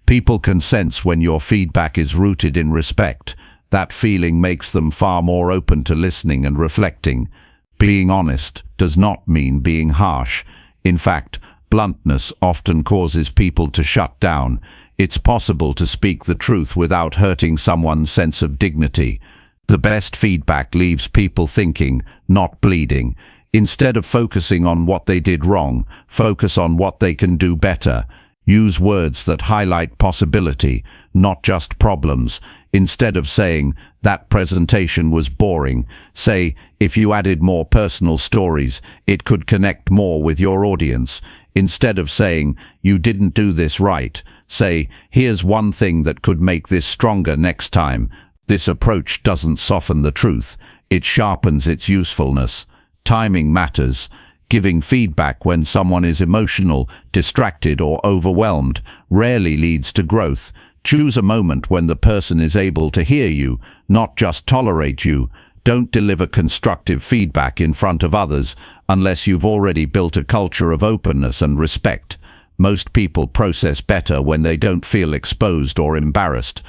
People can sense when your feedback is rooted in respect. That feeling makes them far more open to listening and reflecting. Being honest does not mean being harsh. In fact, bluntness often causes people to shut down. It's possible to speak the truth without hurting someone's sense of dignity. The best feedback leaves people thinking, not bleeding. Instead of focusing on what they did wrong, focus on what they can do better. Use words that highlight possibility, not just problems. Instead of saying, "That presentation was boring," say, "If you added more personal stories, it could connect more with your audience." Instead of saying, "You didn't do this right," say, "Here's one thing that could make this stronger next time." This approach doesn't soften the truth. It sharpens its usefulness. Timing matters. Giving feedback when someone is emotional, distracted, or overwhelmed rarely leads to growth. Choose a moment when the person is able to hear you, not just tolerate you. Don't deliver constructive feedback in front of others unless you've already built a culture of openness and respect. Most people process better when they don't feel exposed or embarrassed.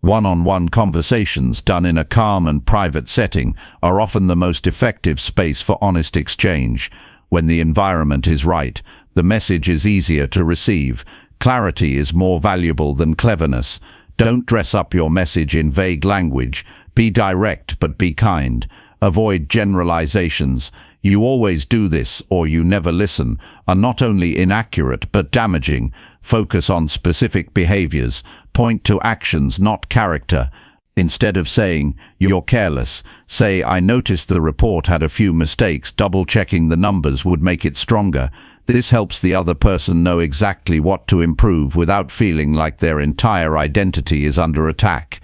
One-on-one conversations done in a calm and private setting are often the most effective space for honest exchange. When the environment is right, the message is easier to receive. Clarity is more valuable than cleverness. Don't dress up your message in vague language. Be direct but be kind. Avoid generalizations. "You always do this," or "You never listen," are not only inaccurate but damaging. Focus on specific behaviors. Point to actions, not character. Instead of saying, "You're careless," say, "I noticed the report had a few mistakes. Double-checking the numbers would make it stronger." This helps the other person know exactly what to improve without feeling like their entire identity is under attack.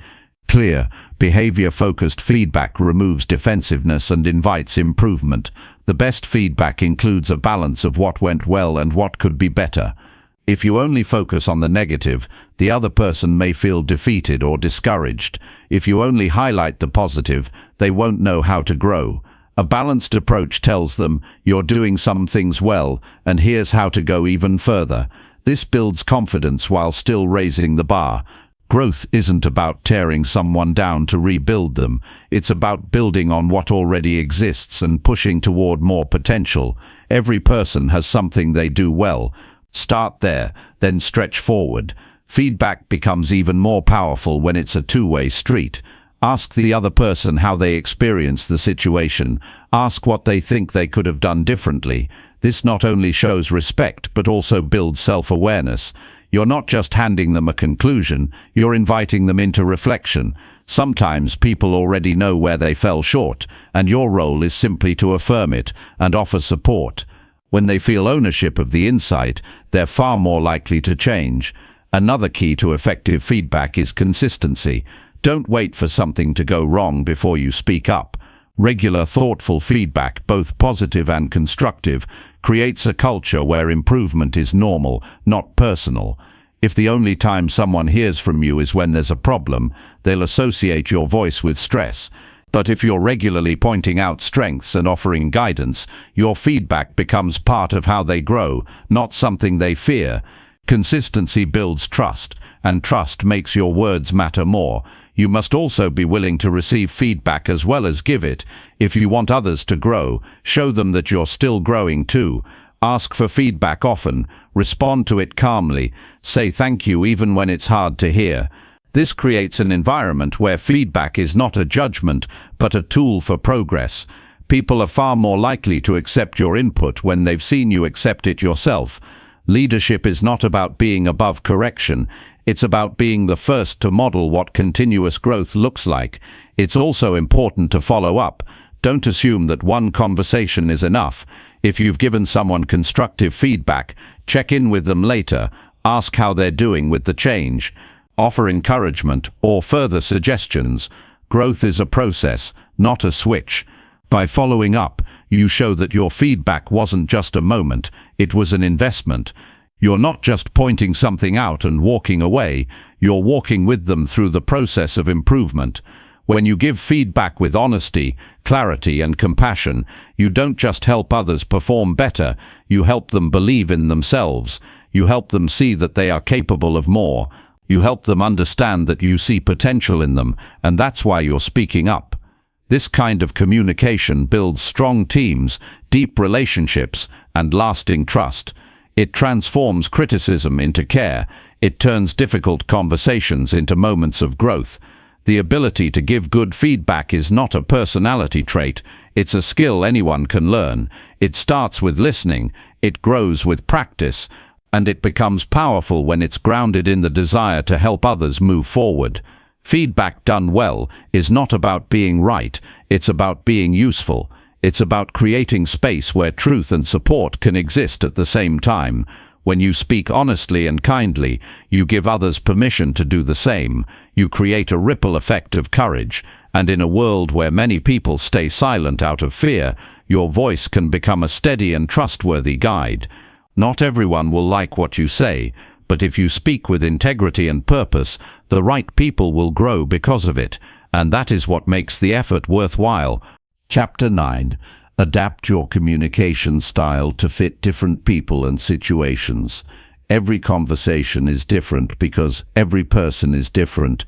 Clear, behavior-focused feedback removes defensiveness and invites improvement. The best feedback includes a balance of what went well and what could be better. If you only focus on the negative, the other person may feel defeated or discouraged. If you only highlight the positive, they won't know how to grow. A balanced approach tells them, "You're doing some things well, and here's how to go even further." This builds confidence while still raising the bar. Growth isn't about tearing someone down to rebuild them. It's about building on what already exists and pushing toward more potential. Every person has something they do well. Start there, then stretch forward. Feedback becomes even more powerful when it's a two-way street. Ask the other person how they experience the situation. Ask what they think they could have done differently. This not only shows respect, but also builds self-awareness. You're not just handing them a conclusion, you're inviting them into reflection. Sometimes people already know where they fell short, and your role is simply to affirm it and offer support. When they feel ownership of the insight, they're far more likely to change. Another key to effective feedback is consistency. Don't wait for something to go wrong before you speak up. Regular, thoughtful feedback, both positive and constructive, creates a culture where improvement is normal, not personal. If the only time someone hears from you is when there's a problem, they'll associate your voice with stress. But if you're regularly pointing out strengths and offering guidance, your feedback becomes part of how they grow, not something they fear. Consistency builds trust, and trust makes your words matter more. You must also be willing to receive feedback as well as give it. If you want others to grow, show them that you're still growing too. Ask for feedback often, respond to it calmly, say thank you even when it's hard to hear. This creates an environment where feedback is not a judgment, but a tool for progress. People are far more likely to accept your input when they've seen you accept it yourself. Leadership is not about being above correction. It's about being the first to model what continuous growth looks like. It's also important to follow up. Don't assume that one conversation is enough. If you've given someone constructive feedback, check in with them later. Ask how they're doing with the change. Offer encouragement or further suggestions. Growth is a process, not a switch. By following up, you show that your feedback wasn't just a moment, it was an investment. You're not just pointing something out and walking away, you're walking with them through the process of improvement. When you give feedback with honesty, clarity, and compassion, you don't just help others perform better, you help them believe in themselves. You help them see that they are capable of more. You help them understand that you see potential in them, and that's why you're speaking up. This kind of communication builds strong teams, deep relationships, and lasting trust. It transforms criticism into care. It turns difficult conversations into moments of growth. The ability to give good feedback is not a personality trait. It's a skill anyone can learn. It starts with listening, it grows with practice, and it becomes powerful when it's grounded in the desire to help others move forward. Feedback done well is not about being right, it's about being useful. It's about creating space where truth and support can exist at the same time. When you speak honestly and kindly, you give others permission to do the same. You create a ripple effect of courage, and in a world where many people stay silent out of fear, your voice can become a steady and trustworthy guide. Not everyone will like what you say, but if you speak with integrity and purpose, the right people will grow because of it, and that is what makes the effort worthwhile. Chapter 9. Adapt your communication style to fit different people and situations. Every conversation is different because every person is different.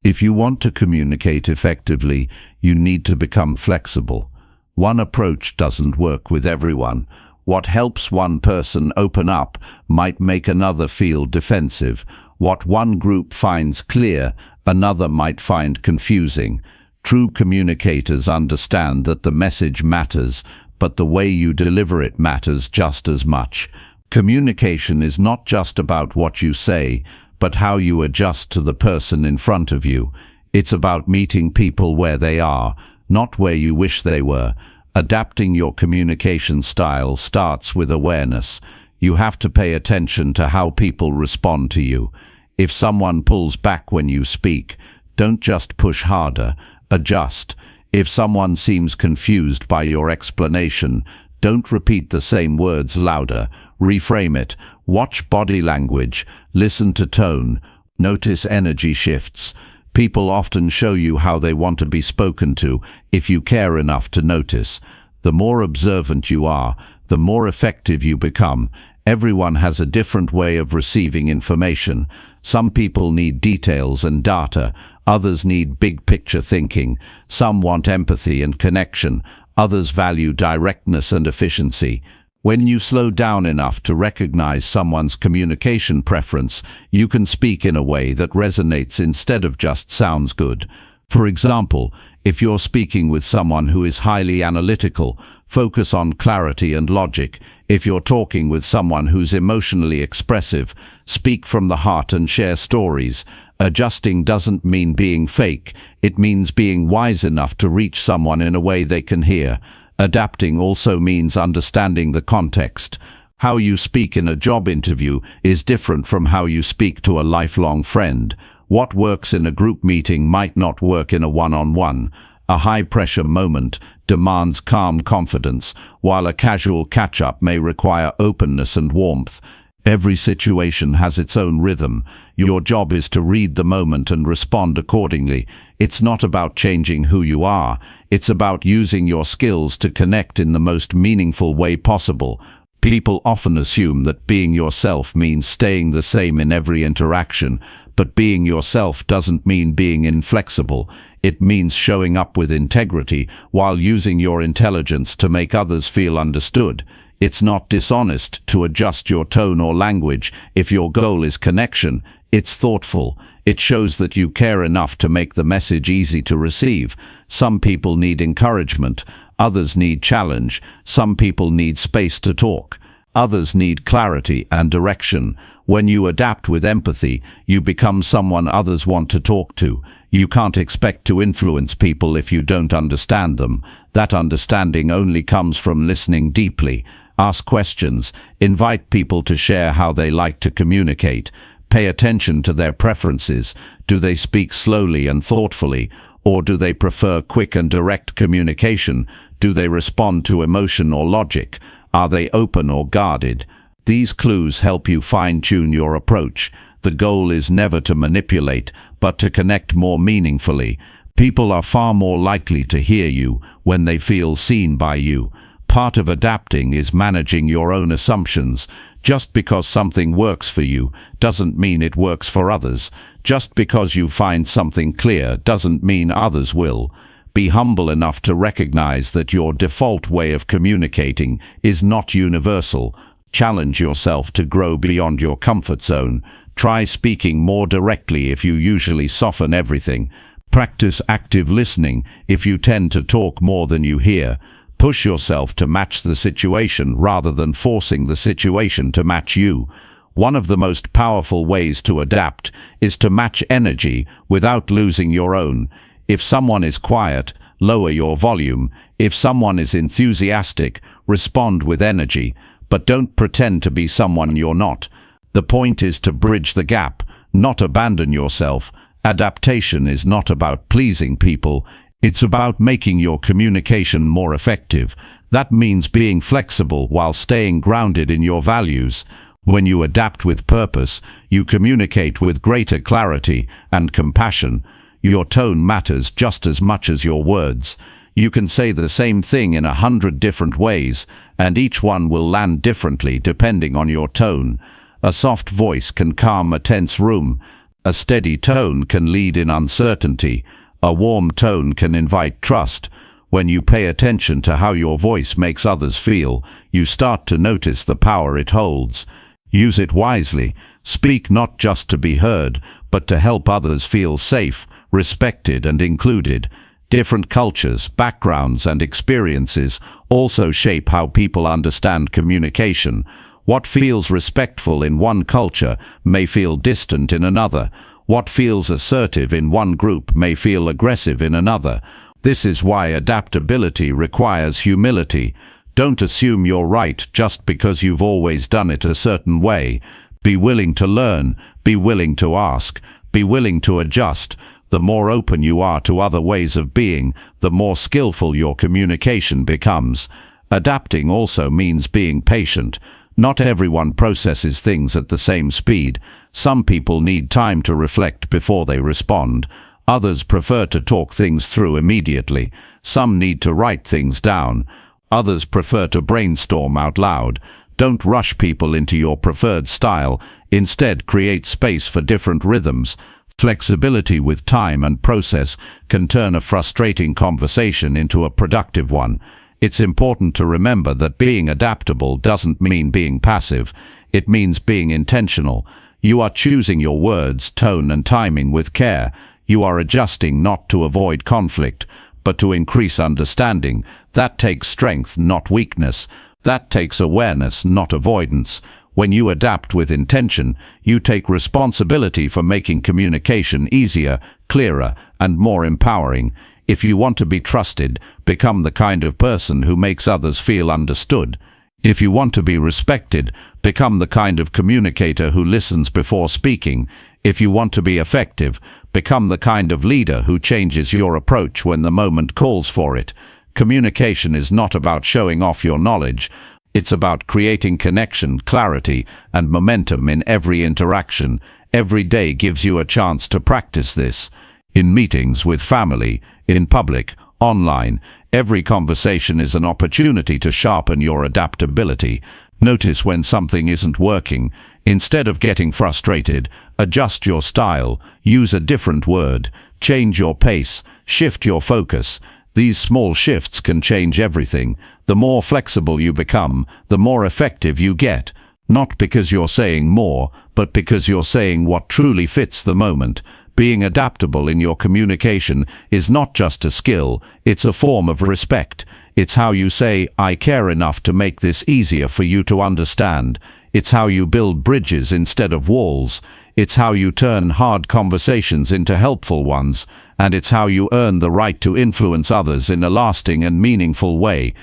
If you want to communicate effectively, you need to become flexible. One approach doesn't work with everyone. What helps one person open up might make another feel defensive. What one group finds clear, another might find confusing. True communicators understand that the message matters, but the way you deliver it matters just as much. Communication is not just about what you say, but how you adjust to the person in front of you. It's about meeting people where they are, not where you wish they were. Adapting your communication style starts with awareness. You have to pay attention to how people respond to you. If someone pulls back when you speak, don't just push harder. Adjust. If someone seems confused by your explanation, don't repeat the same words louder. Reframe it. Watch body language. Listen to tone. Notice energy shifts. People often show you how they want to be spoken to if you care enough to notice. The more observant you are, the more effective you become. Everyone has a different way of receiving information. Some people need details and data. Others need big picture thinking. Some want empathy and connection. Others value directness and efficiency. When you slow down enough to recognize someone's communication preference, you can speak in a way that resonates instead of just sounds good. For example, if you're speaking with someone who is highly analytical, focus on clarity and logic. If you're talking with someone who's emotionally expressive, speak from the heart and share stories. Adjusting doesn't mean being fake, it means being wise enough to reach someone in a way they can hear. Adapting also means understanding the context. How you speak in a job interview is different from how you speak to a lifelong friend. What works in a group meeting might not work in a one-on-one. A high-pressure moment demands calm confidence, while a casual catch-up may require openness and warmth. Every situation has its own rhythm. Your job is to read the moment and respond accordingly. It's not about changing who you are. It's about using your skills to connect in the most meaningful way possible. People often assume that being yourself means staying the same in every interaction, but being yourself doesn't mean being inflexible. It means showing up with integrity while using your intelligence to make others feel understood. It's not dishonest to adjust your tone or language if your goal is connection. It's thoughtful. It shows that you care enough to make the message easy to receive. Some people need encouragement. Others need challenge. Some people need space to talk. Others need clarity and direction. When you adapt with empathy, you become someone others want to talk to. You can't expect to influence people if you don't understand them. That understanding only comes from listening deeply. Ask questions. Invite people to share how they like to communicate. Pay attention to their preferences. Do they speak slowly and thoughtfully, or do they prefer quick and direct communication? Do they respond to emotion or logic? Are they open or guarded? These clues help you fine-tune your approach. The goal is never to manipulate, but to connect more meaningfully. People are far more likely to hear you when they feel seen by you. Part of adapting is managing your own assumptions. Just because something works for you doesn't mean it works for others. Just because you find something clear doesn't mean others will. Be humble enough to recognize that your default way of communicating is not universal. Challenge yourself to grow beyond your comfort zone. Try speaking more directly if you usually soften everything. Practice active listening if you tend to talk more than you hear. Push yourself to match the situation rather than forcing the situation to match you. One of the most powerful ways to adapt is to match energy without losing your own. If someone is quiet, lower your volume. If someone is enthusiastic, respond with energy, but don't pretend to be someone you're not. The point is to bridge the gap, not abandon yourself. Adaptation is not about pleasing people. It's about making your communication more effective. That means being flexible while staying grounded in your values. When you adapt with purpose, you communicate with greater clarity and compassion. Your tone matters just as much as your words. You can say the same thing in 100 different ways, and each one will land differently depending on your tone. A soft voice can calm a tense room. A steady tone can lead in uncertainty. A warm tone can invite trust. When you pay attention to how your voice makes others feel, you start to notice the power it holds. Use it wisely. Speak not just to be heard, but to help others feel safe, respected, and included. Different cultures, backgrounds, and experiences also shape how people understand communication. What feels respectful in one culture may feel distant in another. What feels assertive in one group may feel aggressive in another. This is why adaptability requires humility. Don't assume you're right just because you've always done it a certain way. Be willing to learn. Be willing to ask. Be willing to adjust. The more open you are to other ways of being, the more skillful your communication becomes. Adapting also means being patient. Not everyone processes things at the same speed. Some people need time to reflect before they respond. Others prefer to talk things through immediately. Some need to write things down. Others prefer to brainstorm out loud. Don't rush people into your preferred style. Instead, create space for different rhythms. Flexibility with time and process can turn a frustrating conversation into a productive one. It's important to remember that being adaptable doesn't mean being passive. It means being intentional. You are choosing your words, tone, and timing with care. You are adjusting not to avoid conflict, but to increase understanding. That takes strength, not weakness. That takes awareness, not avoidance. When you adapt with intention, you take responsibility for making communication easier, clearer, and more empowering. If you want to be trusted, become the kind of person who makes others feel understood. If you want to be respected, become the kind of communicator who listens before speaking. If you want to be effective, become the kind of leader who changes your approach when the moment calls for it. Communication is not about showing off your knowledge. It's about creating connection, clarity, and momentum in every interaction. Every day gives you a chance to practice this. In meetings, with family, in public, online, every conversation is an opportunity to sharpen your adaptability. Notice when something isn't working. Instead of getting frustrated, adjust your style, use a different word, change your pace, shift your focus. These small shifts can change everything. The more flexible you become, the more effective you get. Not because you're saying more, but because you're saying what truly fits the moment. Being adaptable in your communication is not just a skill, it's a form of respect. It's how you say, "I care enough to make this easier for you to understand." It's how you build bridges instead of walls. It's how you turn hard conversations into helpful ones. And it's how you earn the right to influence others in a lasting and meaningful way.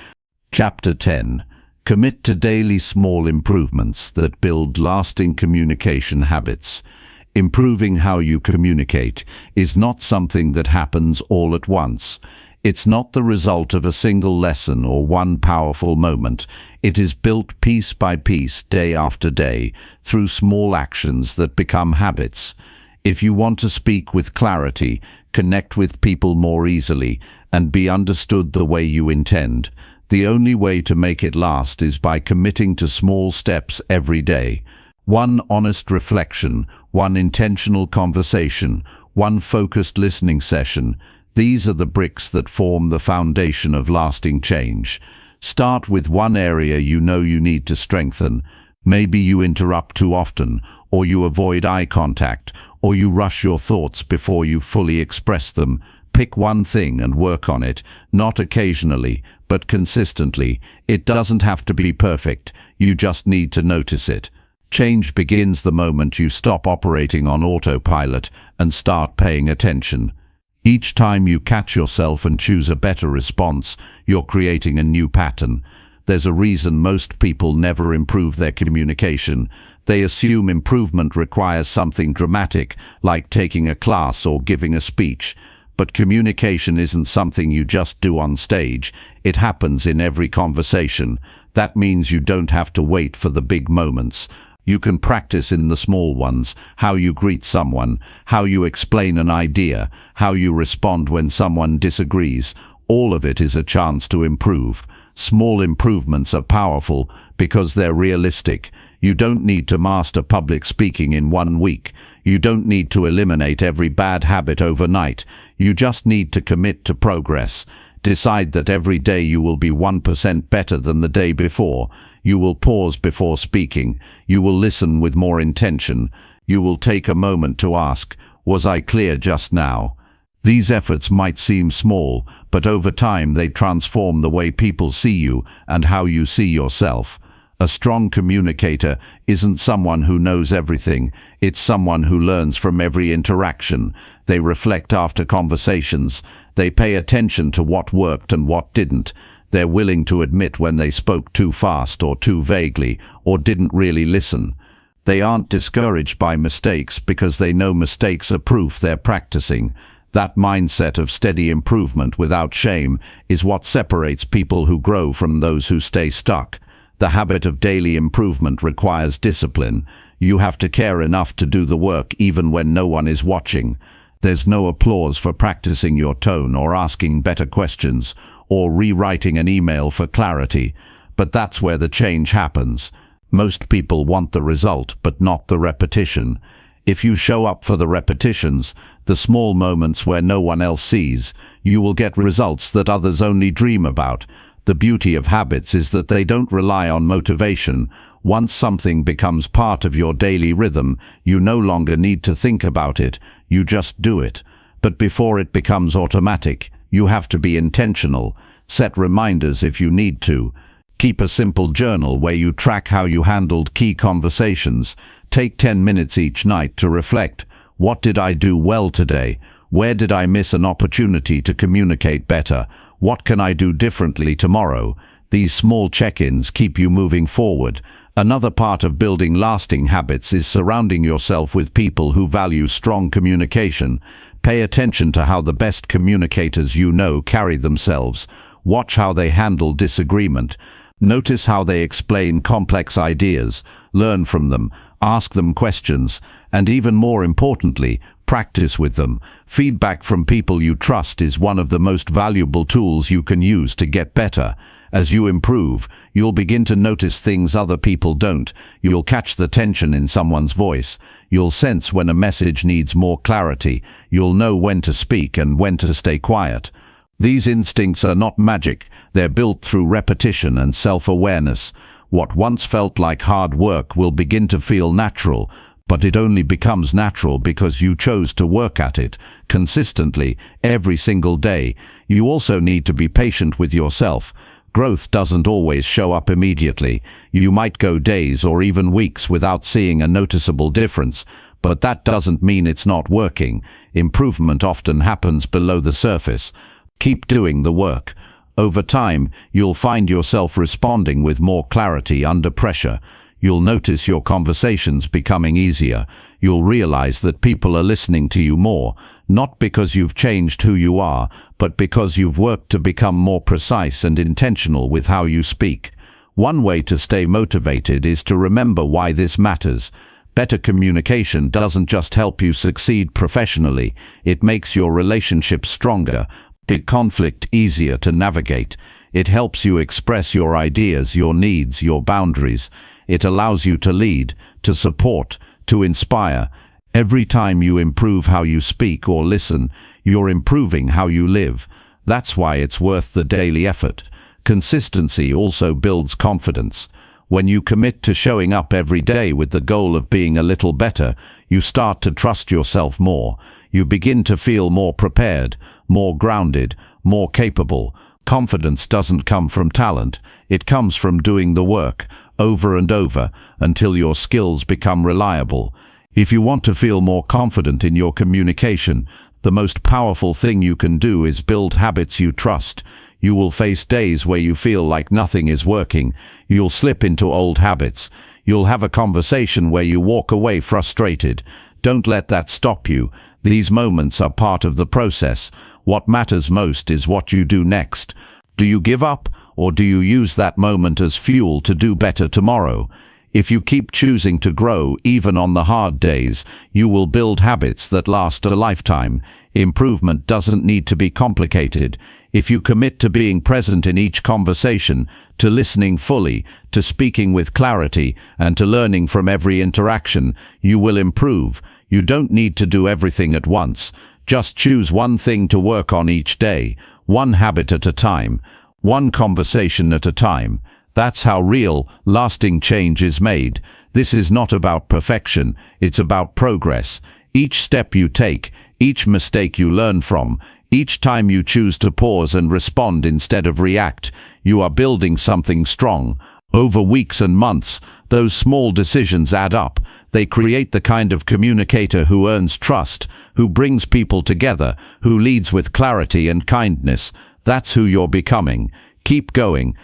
Chapter 10. Commit to daily small improvements that build lasting communication habits. Improving how you communicate is not something that happens all at once. It's not the result of a single lesson or one powerful moment. It is built piece by piece, day after day, through small actions that become habits. If you want to speak with clarity, connect with people more easily, and be understood the way you intend, the only way to make it last is by committing to small steps every day. One honest reflection, one intentional conversation, one focused listening session. These are the bricks that form the foundation of lasting change. Start with one area you know you need to strengthen. Maybe you interrupt too often, or you avoid eye contact, or you rush your thoughts before you fully express them. Pick one thing and work on it, not occasionally, but consistently. It doesn't have to be perfect, you just need to notice it. Change begins the moment you stop operating on autopilot and start paying attention. Each time you catch yourself and choose a better response, you're creating a new pattern. There's a reason most people never improve their communication. They assume improvement requires something dramatic, like taking a class or giving a speech. But communication isn't something you just do on stage. It happens in every conversation. That means you don't have to wait for the big moments. You can practice in the small ones, how you greet someone, how you explain an idea, how you respond when someone disagrees. All of it is a chance to improve. Small improvements are powerful because they're realistic. You don't need to master public speaking in 1 week. You don't need to eliminate every bad habit overnight. You just need to commit to progress. Decide that every day you will be 1% better than the day before. You will pause before speaking. You will listen with more intention. You will take a moment to ask, "Was I clear just now?" These efforts might seem small, but over time they transform the way people see you and how you see yourself. A strong communicator isn't someone who knows everything. It's someone who learns from every interaction. They reflect after conversations. They pay attention to what worked and what didn't. They're willing to admit when they spoke too fast or too vaguely or didn't really listen. They aren't discouraged by mistakes because they know mistakes are proof they're practicing. That mindset of steady improvement without shame is what separates people who grow from those who stay stuck. The habit of daily improvement requires discipline. You have to care enough to do the work even when no one is watching. There's no applause for practicing your tone or asking better questions or rewriting an email for clarity, but that's where the change happens. Most people want the result, but not the repetition. If you show up for the repetitions, the small moments where no one else sees, you will get results that others only dream about. The beauty of habits is that they don't rely on motivation. Once something becomes part of your daily rhythm, you no longer need to think about it, you just do it. But before it becomes automatic, you have to be intentional. Set reminders if you need to. Keep a simple journal where you track how you handled key conversations. Take 10 minutes each night to reflect. What did I do well today? Where did I miss an opportunity to communicate better? What can I do differently tomorrow? These small check-ins keep you moving forward. Another part of building lasting habits is surrounding yourself with people who value strong communication. Pay attention to how the best communicators you know carry themselves. Watch how they handle disagreement. Notice how they explain complex ideas. Learn from them. Ask them questions. And even more importantly, practice with them. Feedback from people you trust is one of the most valuable tools you can use to get better. As you improve, you'll begin to notice things other people don't. You'll catch the tension in someone's voice. You'll sense when a message needs more clarity. You'll know when to speak and when to stay quiet. These instincts are not magic. They're built through repetition and self-awareness. What once felt like hard work will begin to feel natural, but it only becomes natural because you chose to work at it consistently every single day. You also need to be patient with yourself. Growth doesn't always show up immediately. You might go days or even weeks without seeing a noticeable difference, but that doesn't mean it's not working. Improvement often happens below the surface. Keep doing the work. Over time, you'll find yourself responding with more clarity under pressure. You'll notice your conversations becoming easier. You'll realize that people are listening to you more, not because you've changed who you are, but because you've worked to become more precise and intentional with how you speak. One way to stay motivated is to remember why this matters. Better communication doesn't just help you succeed professionally, it makes your relationships stronger, make conflict easier to navigate. It helps you express your ideas, your needs, your boundaries. It allows you to lead, to support, to inspire. Every time you improve how you speak or listen, you're improving how you live. That's why it's worth the daily effort. Consistency also builds confidence. When you commit to showing up every day with the goal of being a little better, you start to trust yourself more. You begin to feel more prepared, more grounded, more capable. Confidence doesn't come from talent. It comes from doing the work over and over until your skills become reliable. If you want to feel more confident in your communication, the most powerful thing you can do is build habits you trust. You will face days where you feel like nothing is working. You'll slip into old habits. You'll have a conversation where you walk away frustrated. Don't let that stop you. These moments are part of the process. What matters most is what you do next. Do you give up, or do you use that moment as fuel to do better tomorrow? If you keep choosing to grow even on the hard days, you will build habits that last a lifetime. Improvement doesn't need to be complicated. If you commit to being present in each conversation, to listening fully, to speaking with clarity, and to learning from every interaction, you will improve. You don't need to do everything at once. Just choose one thing to work on each day, one habit at a time, one conversation at a time. That's how real, lasting change is made. This is not about perfection, it's about progress. Each step you take, each mistake you learn from, each time you choose to pause and respond instead of react, you are building something strong. Over weeks and months, those small decisions add up. They create the kind of communicator who earns trust, who brings people together, who leads with clarity and kindness. That's who you're becoming. Keep going.